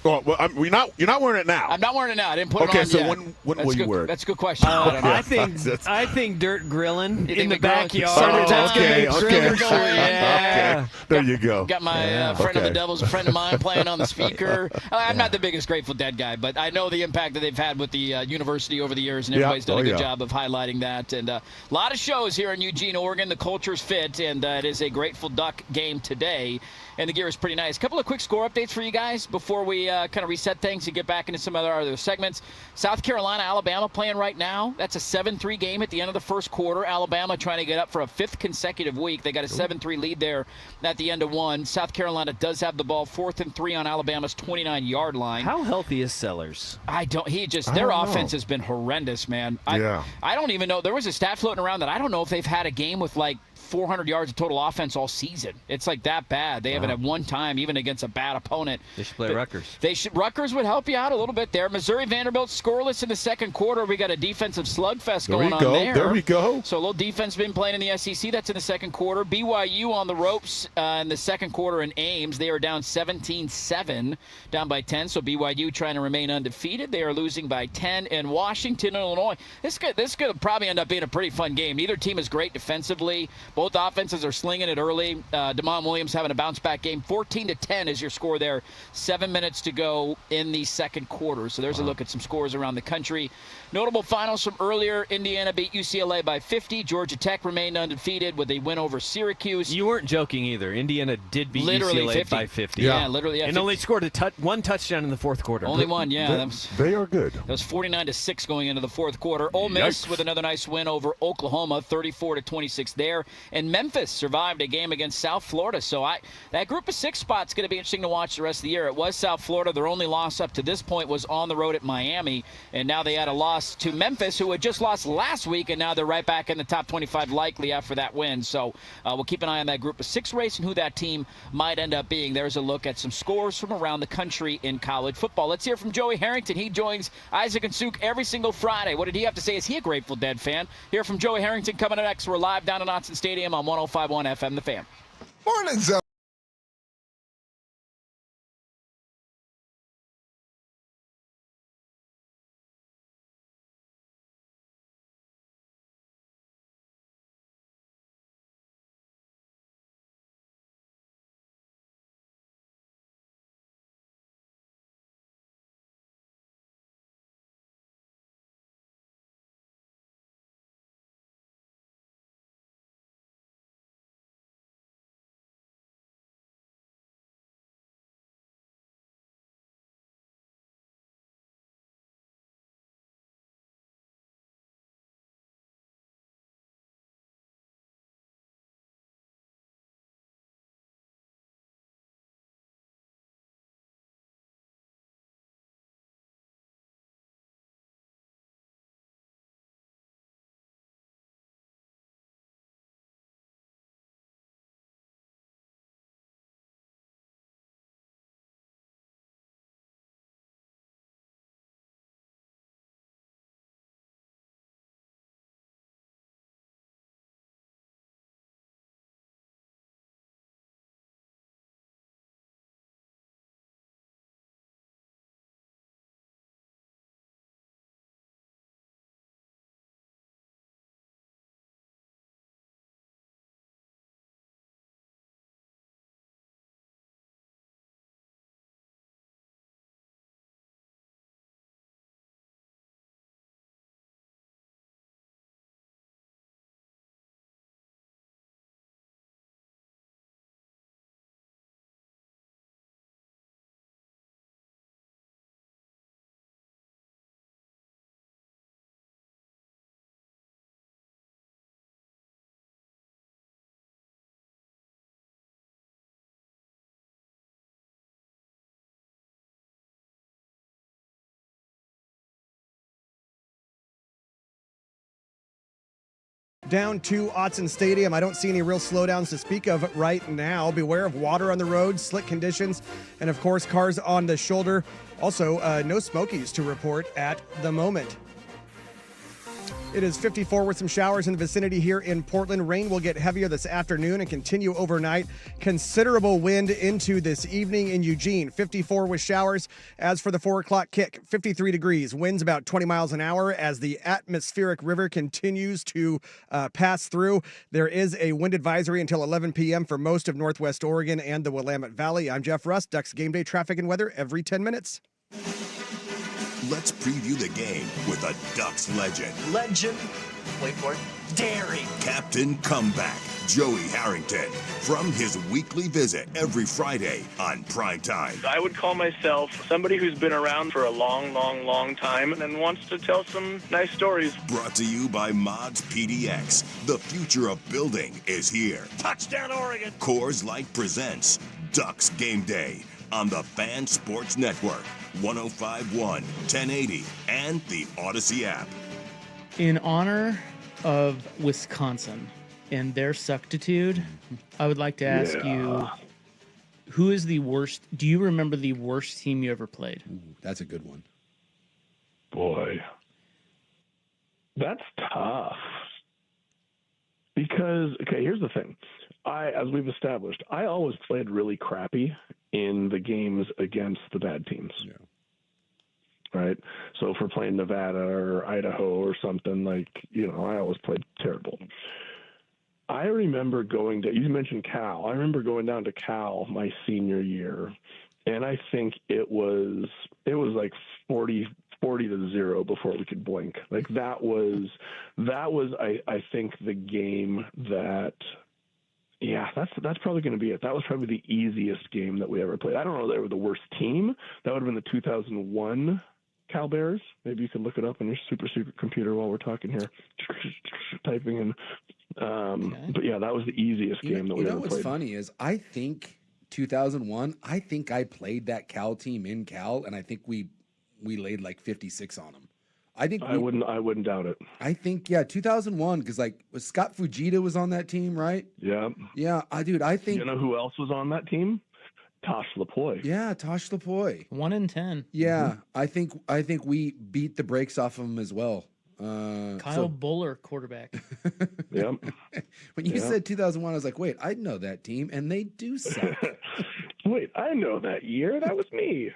Well, you're not wearing it now. I'm not wearing it now. I didn't put it on Okay, so yet. when will you wear it? That's a good question. I don't know. I think dirt grilling You in think the the grill- backyard. That's gonna okay, be okay. trigger going. Yeah. Okay. There you go. Got my friend of the Okay. devil's a friend of mine playing on the speaker. I'm not the biggest Grateful Dead guy, but I know the impact that they've had with the university over the years, and everybody's done a good job of highlighting that. And a lot of shows here in Eugene, Oregon. The culture's fit, and it is a Grateful Duck game today. And the gear is pretty nice. A couple of quick score updates for you guys before we kind of reset things and get back into some other segments. South Carolina, Alabama playing right now. That's a 7-3 game at the end of the first quarter. Alabama trying to get up for a 5th consecutive week. They got a 7-3 lead there at the end of one. South Carolina does have the ball 4th and 3 on Alabama's 29-yard line. How healthy is Sellers? Their offense has been horrendous, man. I don't even know. There was a stat floating around that I don't know if they've had a game with like 400 yards of total offense all season. It's like that bad. They haven't had one time, even against a bad opponent. They should play Rutgers. Rutgers would help you out a little bit there. Missouri Vanderbilt scoreless in the second quarter. We got a defensive slugfest going on there. There we go. So a little defense been playing in the SEC. That's in the second quarter. BYU on the ropes in the second quarter in Ames. They are down 17-7, down by 10. So BYU trying to remain undefeated. They are losing by 10. And Washington, Illinois. This could probably end up being a pretty fun game. Neither team is great defensively. Both offenses are slinging it early. Damon Williams having a bounce-back game. 14-10 is your score there. 7 minutes to go in the second quarter. So there's a look at some scores around the country. Notable finals from earlier. Indiana beat UCLA by 50. Georgia Tech remained undefeated with a win over Syracuse. You weren't joking either. Indiana did beat Literally UCLA 50. by 50. Yeah, literally. Yeah, and 50. only scored one touchdown in the fourth quarter. Only one, yeah. They are good. That was 49-6 going into the fourth quarter. Ole Miss with another nice win over Oklahoma, 34-26 there. And Memphis survived a game against South Florida. So that group of 6 spot's going to be interesting to watch the rest of the year. It was South Florida. Their only loss up to this point was on the road at Miami. And now they had a loss to Memphis, who had just lost last week, and now they're right back in the top 25 likely after that win. So we'll keep an eye on that group of 6 race and who that team might end up being. There's a look at some scores from around the country in college football. Let's hear from Joey Harrington. He joins Isaac and Suk every single Friday. What did he have to say? Is he a Grateful Dead fan? Hear from Joey Harrington coming up next. We're live down at Autzen Stadium on 105.1 FM, The Fan. Morning, Zell. Down to Autzen Stadium. I don't see any real slowdowns to speak of right now. Beware of water on the road, slick conditions, and of course, cars on the shoulder. Also, no smokies to report at the moment. It is 54 with some showers in the vicinity here in Portland. Rain will get heavier this afternoon and continue overnight. Considerable wind into this evening in Eugene. 54 with showers. As for the 4 o'clock kick, 53 degrees. Winds about 20 miles an hour as the atmospheric river continues to pass through. There is a wind advisory until 11 p.m. for most of Northwest Oregon and the Willamette Valley. I'm Jeff Rust. Ducks Game Day traffic and weather every 10 minutes. Let's preview the game with a Ducks legend. Wait for it. Daring. Captain Comeback, Joey Harrington, from his weekly visit every Friday on Primetime. I would call myself somebody who's been around for a long time and wants to tell some nice stories. Brought to you by Mods PDX. The future of building is here. Touchdown, Oregon. Coors Light presents Ducks Game Day on the Fan Sports Network, 105.1, 1080, and the Odyssey app. In honor of Wisconsin and their suctitude, I would like to ask you, who is the worst? Do you remember the worst team you ever played? Ooh, that's a good one. Boy, that's tough. Because, okay, here's the thing. As we've established, I always played really crappy in the games against the bad teams. Yeah. Right? So if we're playing Nevada or Idaho or something, I always played terrible. I remember you mentioned Cal. I remember going down to Cal my senior year, and I think it was like 40-0 before we could blink. Like that was I think the game that. Yeah, that's probably going to be it. That was probably the easiest game that we ever played. I don't know if they were the worst team. That would have been the 2001 Cal Bears. Maybe you can look it up on your super secret computer while we're talking here, typing in. But yeah, that was the easiest game that we ever played. You know what's funny is I think 2001. I think I played that Cal team in Cal, and I think we laid like 56 on them. I wouldn't doubt it. I think 2001 because was Scott Fujita was on that team, right? Yeah. Yeah, I think you know who else was on that team? Tosh Lapoy. Yeah, Tosh Lapoy. 1 in 10. Yeah, I think we beat the brakes off of him as well. Kyle Buller, quarterback. Yeah. When you said 2001, I was like, wait, I know that team, and they do suck. Wait, I know that year. That was me.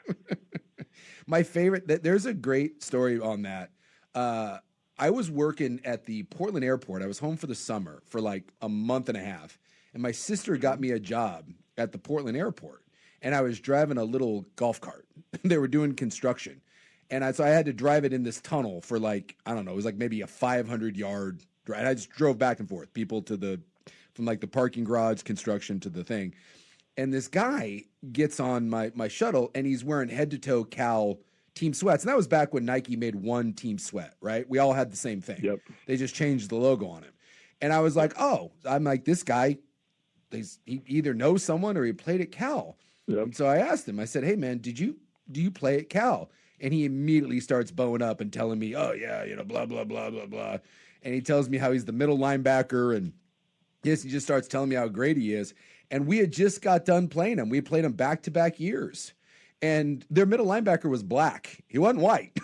My favorite. There's a great story on that. I was working at the Portland airport. I was home for the summer for like a month and a half, and my sister got me a job at the Portland airport, and I was driving a little golf cart. They were doing construction, and so I had to drive it in this tunnel for it was like maybe a 500-yard drive. And I just drove back and forth, people from like the parking garage construction to the thing. And this guy gets on my shuttle, and he's wearing head-to-toe Cal team sweats. And that was back when Nike made one team sweat, right? We all had the same thing. Yep. They just changed the logo on him. And I was like, I'm like, this guy, he either knows someone or he played at Cal. Yep. And so I asked him, I said, hey, man, do you play at Cal? And he immediately starts bowing up and telling me, oh, yeah, blah, blah, blah, blah, blah. And he tells me how he's the middle linebacker. And he just starts telling me how great he is. And we had just got done playing him. We played him back-to-back years. And their middle linebacker was black. He wasn't white.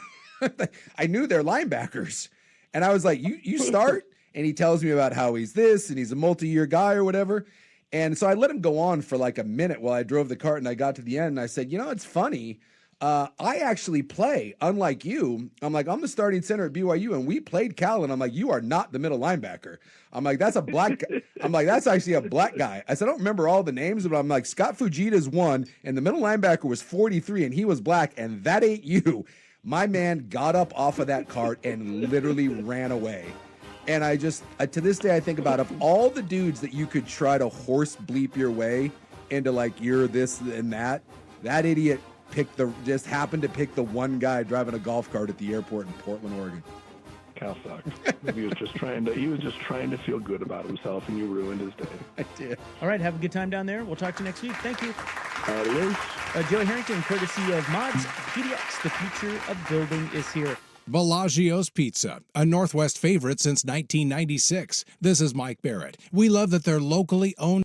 I knew their linebackers. And I was like, you start? And he tells me about how he's this and he's a multi-year guy or whatever. And so I let him go on for like a minute while I drove the cart, and I got to the end and I said, it's funny. I actually play, unlike you. I'm like, I'm the starting center at BYU, and we played Cal, and I'm like, you are not the middle linebacker. I'm like, that's a black guy. I'm like, that's actually a black guy. I said, I don't remember all the names, but I'm like, Scott Fujita's one, and the middle linebacker was 43, and he was black, and that ain't you. My man got up off of that cart and literally ran away. And I just, to this day, I think about of all the dudes that you could try to horse bleep your way into like, you're this and that idiot just happened to pick the one guy driving a golf cart at the airport in Portland, Oregon. Cal sucked. He was just trying to feel good about himself, and you ruined his day. I did. All right, have a good time down there. We'll talk to you next week. Thank you. Adios. Joey Harrington, courtesy of Mods PDX. The future of building is here. Bellagio's Pizza, a Northwest favorite since 1996. This is Mike Barrett. We love that they're locally owned.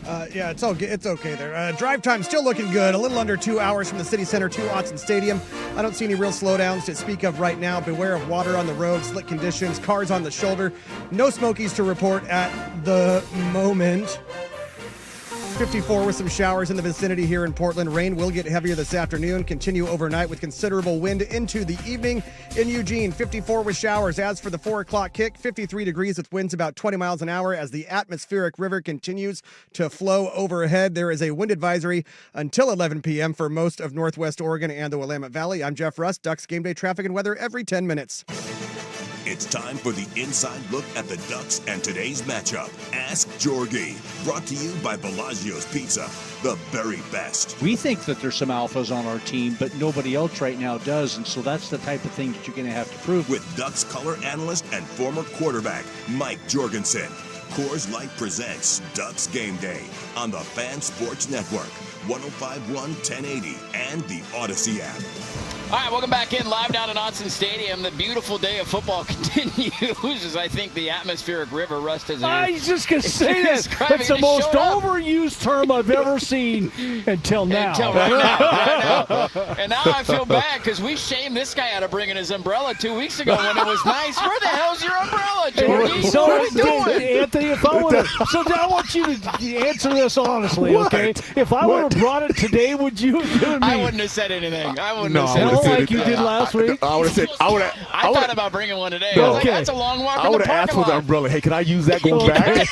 Yeah, it's okay there. Drive time still looking good. A little under 2 hours from the city center to Autzen Stadium. I don't see any real slowdowns to speak of right now. Beware of water on the road, slick conditions, cars on the shoulder. No smokies to report at the moment. 54 with some showers in the vicinity here in Portland. Rain will get heavier this afternoon, continue overnight with considerable wind into the evening. In Eugene, 54 with showers. As for the 4 o'clock kick, 53 degrees with winds about 20 miles an hour as the atmospheric river continues to flow overhead. There is a wind advisory until 11 p.m. for most of Northwest Oregon and the Willamette Valley. I'm Jeff Rust, Ducks Game Day traffic and weather every 10 minutes. It's time for the inside look at the Ducks and today's matchup. Ask Jorgie. Brought to you by Bellagio's Pizza, the very best. We think that there's some alphas on our team, but nobody else right now does, and so that's the type of thing that you're going to have to prove. With Ducks color analyst and former quarterback Mike Jorgensen, Coors Light presents Ducks Game Day on the Fan Sports Network, 105.1 1080, and the Odyssey app. All right, welcome back in live down at Autzen Stadium. The beautiful day of football continues as I think the atmospheric river Rust has. I was just going to say that. That's the most overused term I've ever seen until now. Until right now. And now I feel bad because we shamed this guy out of bringing his umbrella 2 weeks ago when it was nice. Where the hell's your umbrella, Jorgie? So what are we doing? Anthony, if I would have, so I want you to answer this honestly, okay? If I would have brought it today, would you have given me? I wouldn't have said anything. I wouldn't have said anything. anything. Like you did last week? I would have said, I thought about bringing one today. No, I was like, that's a long walk. I would have asked for the umbrella. Hey, can I use that going back?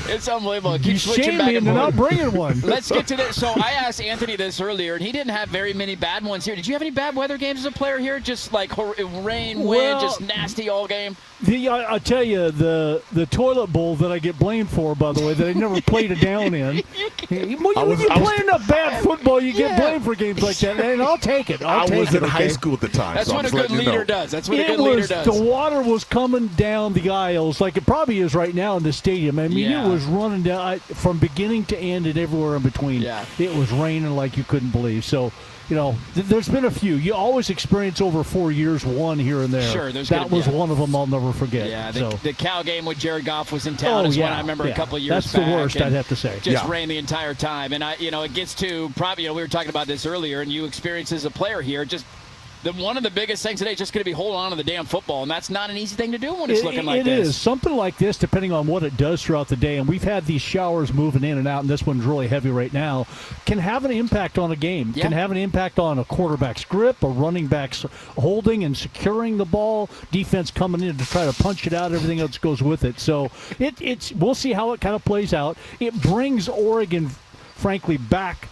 It's unbelievable. Keep you switching back and forth. not bringing one. Let's get to this. So I asked Anthony this earlier, and he didn't have very many bad ones here. Did you have any bad weather games as a player here? Just like rain, wind, just nasty all game? I tell you, the toilet bowl that I get blamed for, by the way, that I never played a down in. When you play enough bad football, you get blamed for games like that, and I'll take it. I was in high school at the time. That's so what a good leader does. That's what a good leader does. The water was coming down the aisles like it probably is right now in the stadium. I mean, it was running down from beginning to end and everywhere in between. Yeah. It was raining like you couldn't believe. So, you know, there's been a few. You always experience over 4 years one here and there. Sure, that was one of them I'll never forget. Yeah, the Cal game with Jared Goff was in town is one I remember a couple of years back. back. That's the worst, I'd have to say. Just rained the entire time. And, it gets to probably, we were talking about this earlier, and you experienced as a player here, just one of the biggest things today is just going to be holding on to the damn football, and that's not an easy thing to do when it's looking like this. It is. Something like this, depending on what it does throughout the day, and we've had these showers moving in and out, and this one's really heavy right now, can have an impact on a game, can have an impact on a quarterback's grip, a running back's holding and securing the ball, defense coming in to try to punch it out, everything else goes with it. So we'll see how it kind of plays out. It brings Oregon, frankly, back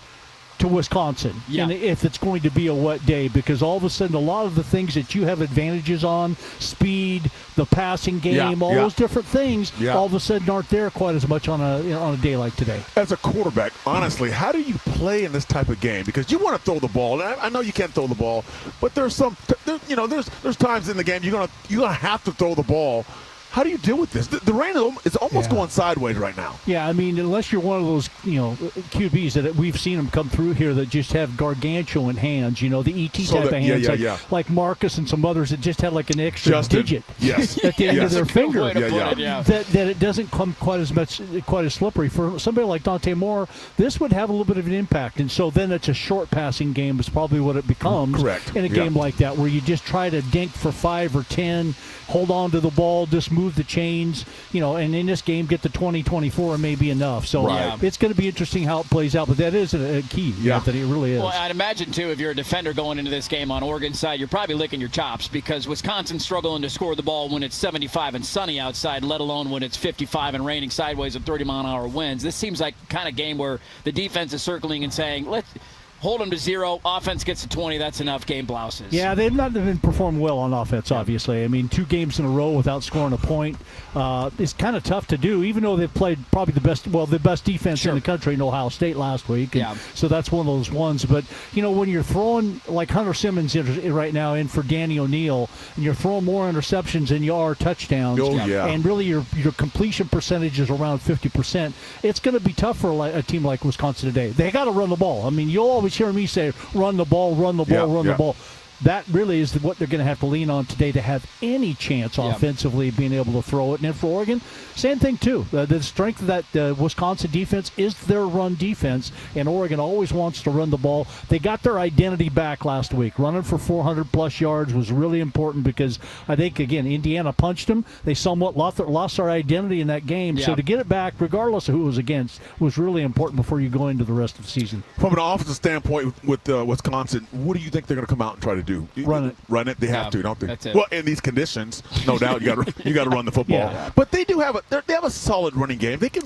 to Wisconsin, and if it's going to be a wet day, because all of a sudden a lot of the things that you have advantages on, speed, the passing game, all those different things, all of a sudden aren't there quite as much on a day like today. As a quarterback, honestly, how do you play in this type of game? Because you want to throw the ball. And I know you can't throw the ball, but there's times in the game you're gonna have to throw the ball. How do you deal with this? The rain is almost going sideways right now. Yeah, I mean, unless you're one of those, QBs that we've seen them come through here that just have gargantuan hands, the ET type of hands, like Marcus and some others that just had like an extra digit at the end of their finger. That it doesn't come quite as slippery. For somebody like Dante Moore, this would have a little bit of an impact. And so then it's a short passing game is probably what it becomes in a game like that, where you just try to dink for 5 or 10, hold on to the ball, just move the chains, and in this game get the 20-24 and maybe enough. So it's going to be interesting how it plays out, but that is a key. Anthony, it really is. Well, I'd imagine, too, if you're a defender going into this game on Oregon's side, you're probably licking your chops because Wisconsin's struggling to score the ball when it's 75 and sunny outside, let alone when it's 55 and raining sideways at 30-mile-an-hour winds. This seems like kind of game where the defense is circling and saying, let's hold them to 0. Offense gets to 20. That's enough. Game blouses. Yeah, they've not been performing well on offense, obviously. I mean, 2 games in a row without scoring a point is kind of tough to do, even though they've played probably the best defense in the country in Ohio State last week. So that's one of those ones. But, when you're throwing like Hunter Simmons right now in for Danny O'Neal, and you're throwing more interceptions than you are touchdowns, and really your completion percentage is around 50%, it's going to be tough for a team like Wisconsin today. They got to run the ball. I mean, you'll always hear me say, run the ball, run the ball, run the ball. that really is what they're going to have to lean on today to have any chance offensively being able to throw it. And then for Oregon, same thing too. The strength of that Wisconsin defense is their run defense, and Oregon always wants to run the ball. They got their identity back last week. Running for 400-plus yards was really important because I think, again, Indiana punched them. They somewhat lost their identity in that game. So to get it back, regardless of who it was against, was really important before you go into the rest of the season. From an offensive standpoint with Wisconsin, what do you think they're going to come out and try to do? Run it. They have to, don't they? That's it. Well, in these conditions, no doubt, you got to run the football. But they do have they have a solid running game. They can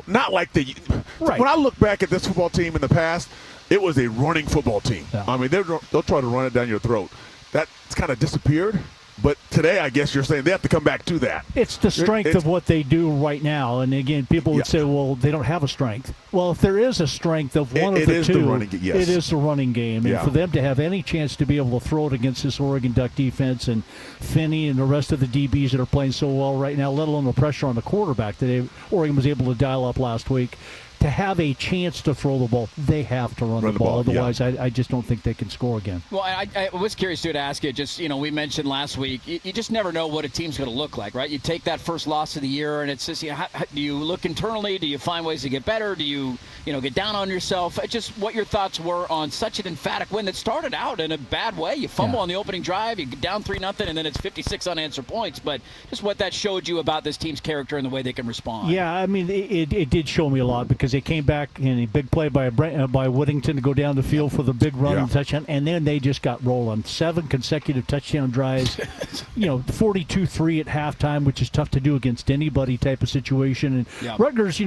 not like the. Right. When I look back at this football team in the past, it was a running football team. Yeah. I mean, they'll try to run it down your throat. That's kind of disappeared. But today, I guess you're saying they have to come back to that. It's the strength of what they do right now. And again, people would say, well, they don't have a strength. Well, if there is a strength of one of the two, it is the running game. And for them to have any chance to be able to throw it against this Oregon Duck defense and Finney and the rest of the DBs that are playing so well right now, let alone the pressure on the quarterback that Oregon was able to dial up last week, to have a chance to throw the ball, they have to run the ball. Otherwise, I just don't think they can score again. Well, I was curious, too, to ask you, just, we mentioned last week, you just never know what a team's going to look like, right? You take that first loss of the year, and it's just, do you look internally? Do you find ways to get better? Do you, get down on yourself? Just what your thoughts were on such an emphatic win that started out in a bad way. You fumble on the opening drive, you get down 3-0, and then it's 56 unanswered points. But just what that showed you about this team's character and the way they can respond. Yeah, I mean, it did show me a lot because they came back in a big play by Whittington to go down the field for the big run and touchdown, and then they just got rolling. 7 consecutive touchdown drives, 42-3 at halftime, which is tough to do against anybody type of situation. And Rutgers,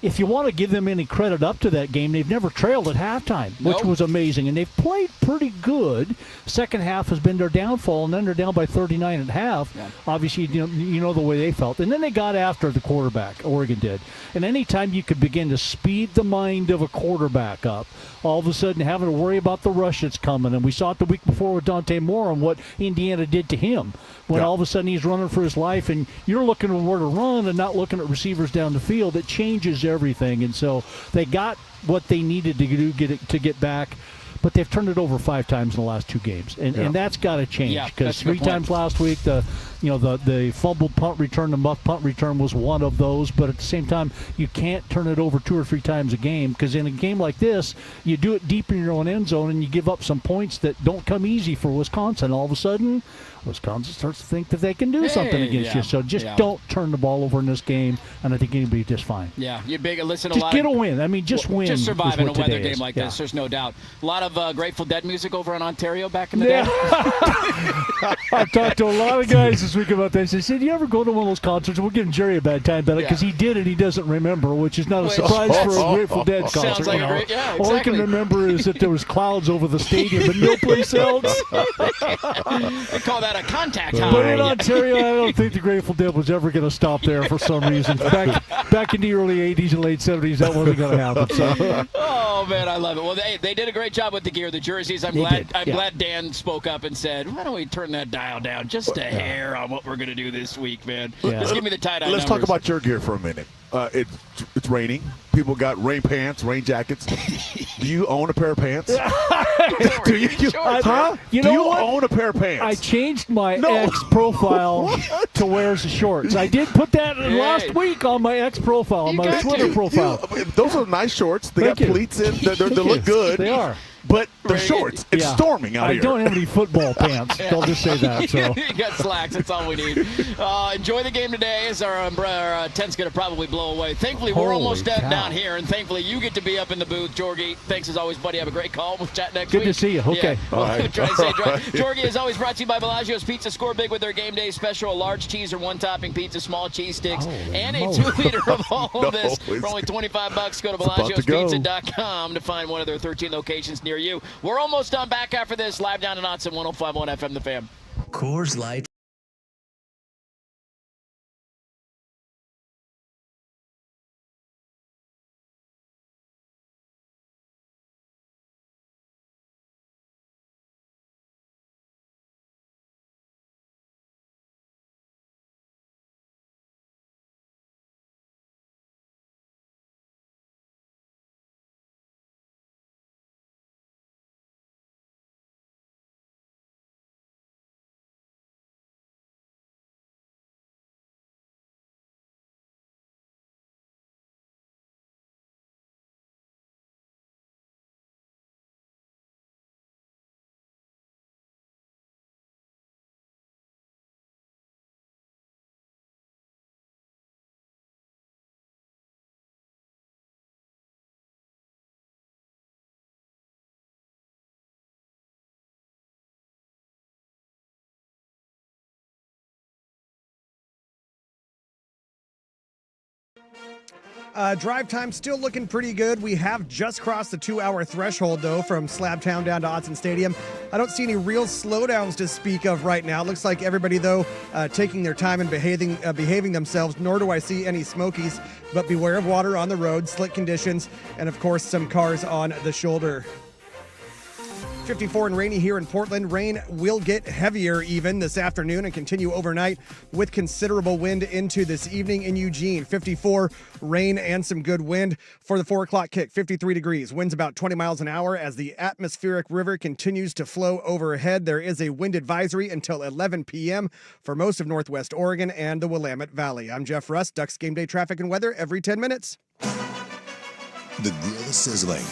if you want to give them any credit up to that game, they've never trailed at halftime, which was amazing. And they've played pretty good. Second half has been their downfall, and then they're down by 39 at half. Yeah. Obviously, you know the way they felt. And then they got after the quarterback, Oregon did. And anytime you could begin to speed the mind of a quarterback up, all of a sudden having to worry about the rush that's coming. And we saw it the week before with Dante Moore and what Indiana did to him. When all of a sudden he's running for his life and you're looking at where to run and not looking at receivers down the field, it changes everything. And so they got what they needed to do to get back. But they've turned it over 5 times in the last 2 games, and that's got to change because 3 times last week the fumbled punt return, the muff punt return was one of those. But at the same time, you can't turn it over 2 or 3 times a game because in a game like this, you do it deep in your own end zone and you give up some points that don't come easy for Wisconsin. All of a sudden, Wisconsin starts to think that they can do something against you. So just don't turn the ball over in this game, and I think anybody just fine. Yeah, you're big. Listen, just get a win. I mean, just win. Just survive in a weather game like this. There's no doubt. A lot of Grateful Dead music over in Ontario back in the day. I've talked to a lot of guys this week about this. They said, "You ever go to one of those concerts?" We're giving Jerry a bad time about it because he did it. He doesn't remember, which is not a surprise for a Grateful Dead concert. Sounds like exactly. All I can remember is that there was clouds over the stadium, but no place else. They call that a contact high. But in Ontario, I don't think the Grateful Dead was ever going to stop there for some reason. Back in the early 80s and late 70s, that wasn't going to happen. So. Oh, man, I love it. Well, they did a great job with the gear, the jerseys. I'm glad Dan spoke up and said, why don't we turn that dial down just a hair on what we're going to do this week, man. Just give me the tie-dye Let's numbers. talk about your gear for a minute. It's raining. People got rain pants, rain jackets. Do you own a pair of pants? Do you own a pair of pants? I changed my ex profile to wears the shorts. I did put that last week on my ex profile, on my Twitter profile. Those are nice shorts. They got pleats in. They look good. They are. But they're shorts. It's storming out here. I don't have any football pants. I'll just say that. So. You got slacks. That's all we need. Enjoy the game today as our tent's going to probably blow away. Thankfully, we're almost down here, and thankfully, you get to be up in the booth. Jorgie, thanks as always, buddy. Have a great call. We'll chat next week. Good to see you. Okay. Yeah. All right. Jorgie is always brought to you by Bellagio's Pizza. Score big with their game day special. A large cheese or 1-topping pizza, small cheese sticks, and a 2-liter of all of this for only $25. Go to Bellagio'sPizza.com to find one of their 13 locations near you. We're almost done. Back after this, live down in Autzen, 105.1 FM, The Fan. Coors Light. Drive time still looking pretty good. We have just crossed the 2-hour threshold, though, from Slabtown down to Autzen Stadium. I don't see any real slowdowns to speak of right now. Looks like everybody, though, taking their time and behaving themselves, nor do I see any smokies. But beware of water on the road, slick conditions, and, of course, some cars on the shoulder. 54 and rainy here in Portland. Rain will get heavier even this afternoon and continue overnight with considerable wind into this evening in Eugene. 54 rain and some good wind for the 4 o'clock kick. 53 degrees. Winds about 20 miles an hour as the atmospheric river continues to flow overhead. There is a wind advisory until 11 p.m. for most of Northwest Oregon and the Willamette Valley. I'm Jeff Russ. Ducks Game Day traffic and weather every 10 minutes. The grill is sizzling.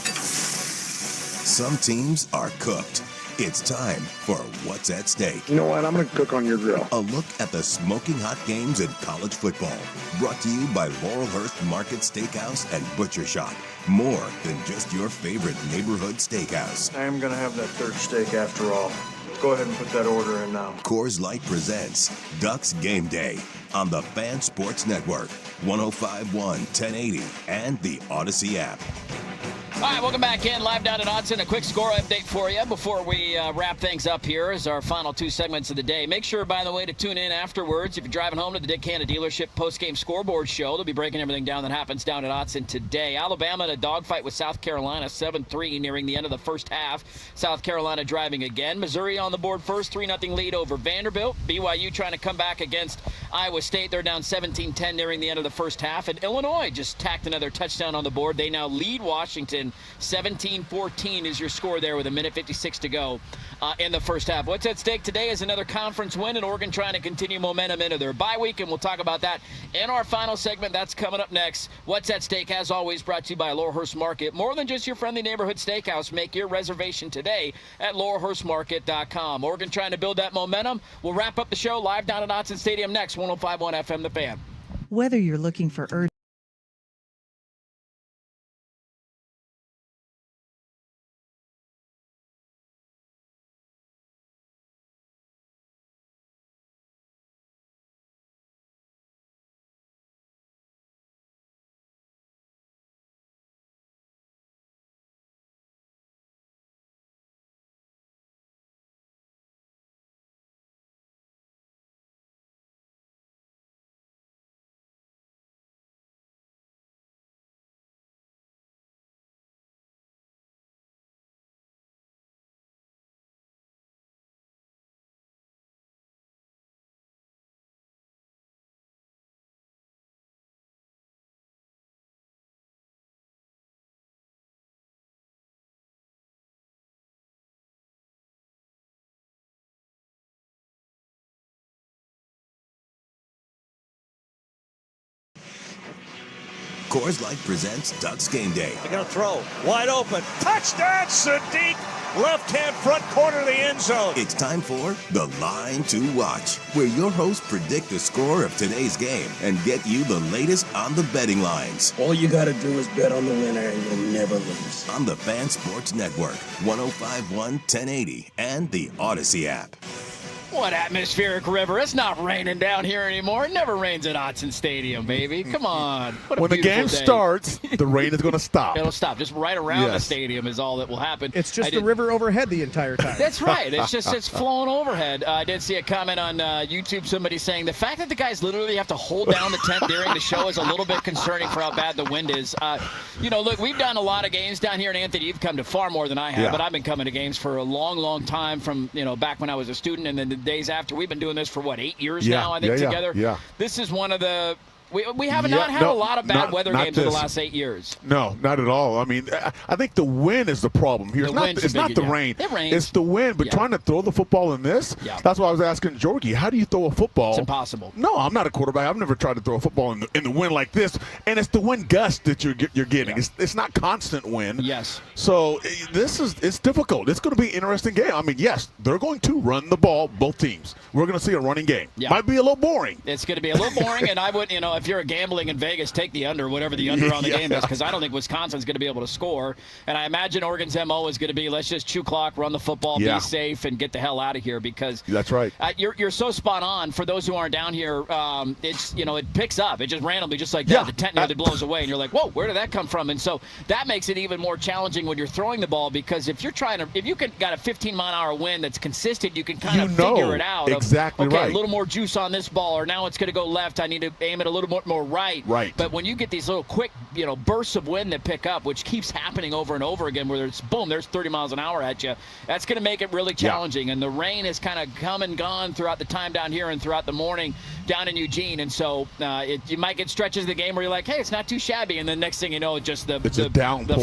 Some teams are cooked. It's time for What's at Stake. You know what? I'm going to cook on your grill. A look at the smoking hot games in college football. Brought to you by Laurelhurst Market Steakhouse and Butcher Shop. More than just your favorite neighborhood steakhouse. I am going to have that third steak after all. Go ahead and put that order in now. Coors Light presents Ducks Game Day on the Fan Sports Network, 105.1, 1080, and the Odyssey app. All right, welcome back in. Live down at Autzen. A quick score update for you before we wrap things up here as our final two segments of the day. Make sure, by the way, to tune in afterwards if you're driving home to the Dick Hanna Dealership post-game scoreboard show. They'll be breaking everything down that happens down at Autzen today. Alabama in a dogfight with South Carolina, 7-3 nearing the end of the first half. South Carolina driving again. Missouri on the board first, 3-0 lead over Vanderbilt. BYU trying to come back against Iowa State. They're down 17-10 nearing the end of the first half. And Illinois just tacked another touchdown on the board. They now lead Washington. 17-14 is your score there with 1:56 to go in the first half. What's at stake today is another conference win, and Oregon trying to continue momentum into their bye week, and we'll talk about that in our final segment. That's coming up next. What's at Stake, as always, brought to you by Laurelhurst Market. More than just your friendly neighborhood steakhouse. Make your reservation today at laurelhurstmarket.com. Oregon trying to build that momentum. We'll wrap up the show live down at Autzen Stadium next. 105.1 FM The Fan. Whether you're looking for urgent Coors Light presents Ducks Game Day. They're going to throw. Wide open. Touchdown, Sadiq. Left-hand front corner of the end zone. It's time for The Line to Watch, where your hosts predict the score of today's game and get you the latest on the betting lines. All you got to do is bet on the winner and you'll never lose. On the Fan Sports Network, 105.1, 1080, and the Odyssey app. What atmospheric river? It's not raining down here anymore. It never rains at Autzen Stadium, baby. Come on. What a when the game day. starts, the rain is going to stop. It'll stop. Just right around the stadium is all that will happen. It's just the river overhead the entire time. That's right. It's flowing overhead. I did see a comment on YouTube, somebody saying the fact that the guys literally have to hold down the tent during the show is a little bit concerning for how bad the wind is. Look, we've done a lot of games down here, and Anthony, you've come to far more than I have, but I've been coming to games for a long, long time from, back when I was a student, and then the days after. We've been doing this for, 8 years now, I think, together? Yeah. This is one of the We have not had a lot of bad weather games in the last 8 years. No, not at all. I mean, I think the wind is the problem here. It's not the rain. It rains. It's the wind. But trying to throw the football in this, that's why I was asking Jorgie, how do you throw a football? It's impossible. No, I'm not a quarterback. I've never tried to throw a football in the wind like this. And it's the wind gust that you're getting. Yeah. It's not constant wind. Yes. So it's difficult. It's going to be an interesting game. I mean, yes, they're going to run the ball, both teams. We're going to see a running game. Yeah. Might be a little boring. It's going to be a little boring, and I would, if you're gambling in Vegas, take the under, whatever the under on the game is, because I don't think Wisconsin's going to be able to score. And I imagine Oregon's MO is going to be, let's just chew clock, run the football, be safe, and get the hell out of here, because that's right. You're so spot on. For those who aren't down here, it's, it picks up. It just randomly, just like that, the tent nearly blows away, and you're like, whoa, where did that come from? And so that makes it even more challenging when you're throwing the ball, because if you got a 15-mile-an-hour wind that's consistent, you can kind of figure it out. Exactly okay, right. A little more juice on this ball, or now it's going to go left. I need to aim it a little more right. Right. But when you get these little quick, bursts of wind that pick up, which keeps happening over and over again, where it's boom, there's 30 miles an hour at you, that's going to make it really challenging. And the rain has kind of come and gone throughout the time down here and throughout the morning down in Eugene. And so you might get stretches of the game where you're like, hey, it's not too shabby. And then next thing you know, just the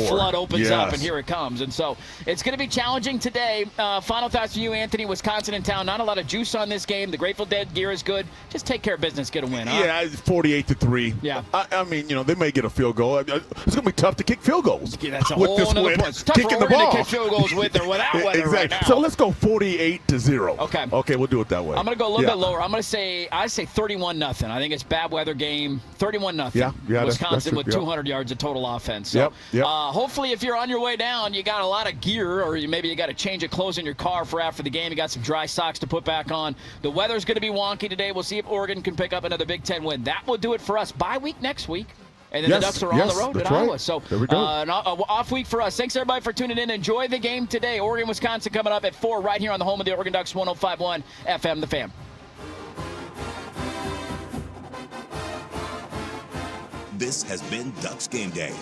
flood opens up, and here it comes. And so it's going to be challenging today. Final thoughts from you, Anthony. Wisconsin in town. Not a lot of juice on this game. The Grateful Dead gear is good. Just take care of business, get a win. Huh? Yeah, 48-3. Yeah. I mean, they may get a field goal. It's going to be tough to kick field goals. Yeah, that's a whole other point. It's tough for Oregon to kick field goals with or without weather exactly. right now. So let's go 48-0. Okay. Okay, we'll do it that way. I'm going to go a little bit lower. I'm going to say 31-0. I think it's bad weather game. 31-0. Yeah. Wisconsin that's with 200 yards of total offense. So, yep. Hopefully, if you're on your way down, you got a lot of gear, or maybe you got to change of clothes in your car for after the game. You got some dry socks to put back on. The weather's going to be wonky today. We'll see if Oregon can pick up another Big Ten win. That will do it for us. Bye week next week. And then the Ducks are on the road at Iowa. So there we go. An off week for us. Thanks, everybody, for tuning in. Enjoy the game today. Oregon, Wisconsin coming up at 4 right here on the home of the Oregon Ducks, 105.1 FM, The Fan. This has been Ducks Game Day.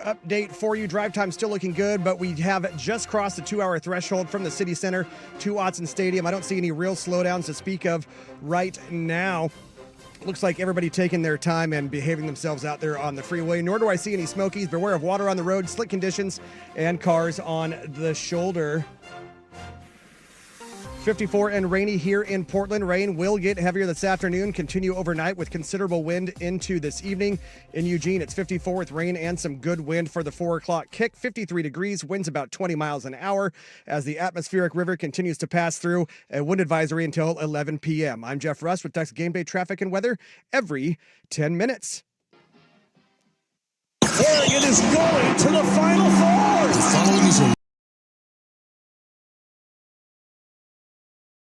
Update for you. Drive time still looking good, but we have just crossed the 2-hour threshold from the city center to Autzen Stadium. I don't see any real slowdowns to speak of right now. Looks like everybody taking their time and behaving themselves out there on the freeway, nor do I see any smokies. Beware of water on the road, slick conditions, and cars on the shoulder. 54 and rainy here in Portland. Rain will get heavier this afternoon, continue overnight with considerable wind into this evening. In Eugene, it's 54 with rain and some good wind for the 4 o'clock kick. 53 degrees, winds about 20 miles an hour as the atmospheric river continues to pass through. A wind advisory until 11 p.m. I'm Jeff Russ with Ducks Game Day traffic and weather every 10 minutes. Oregon is going to the Final Four.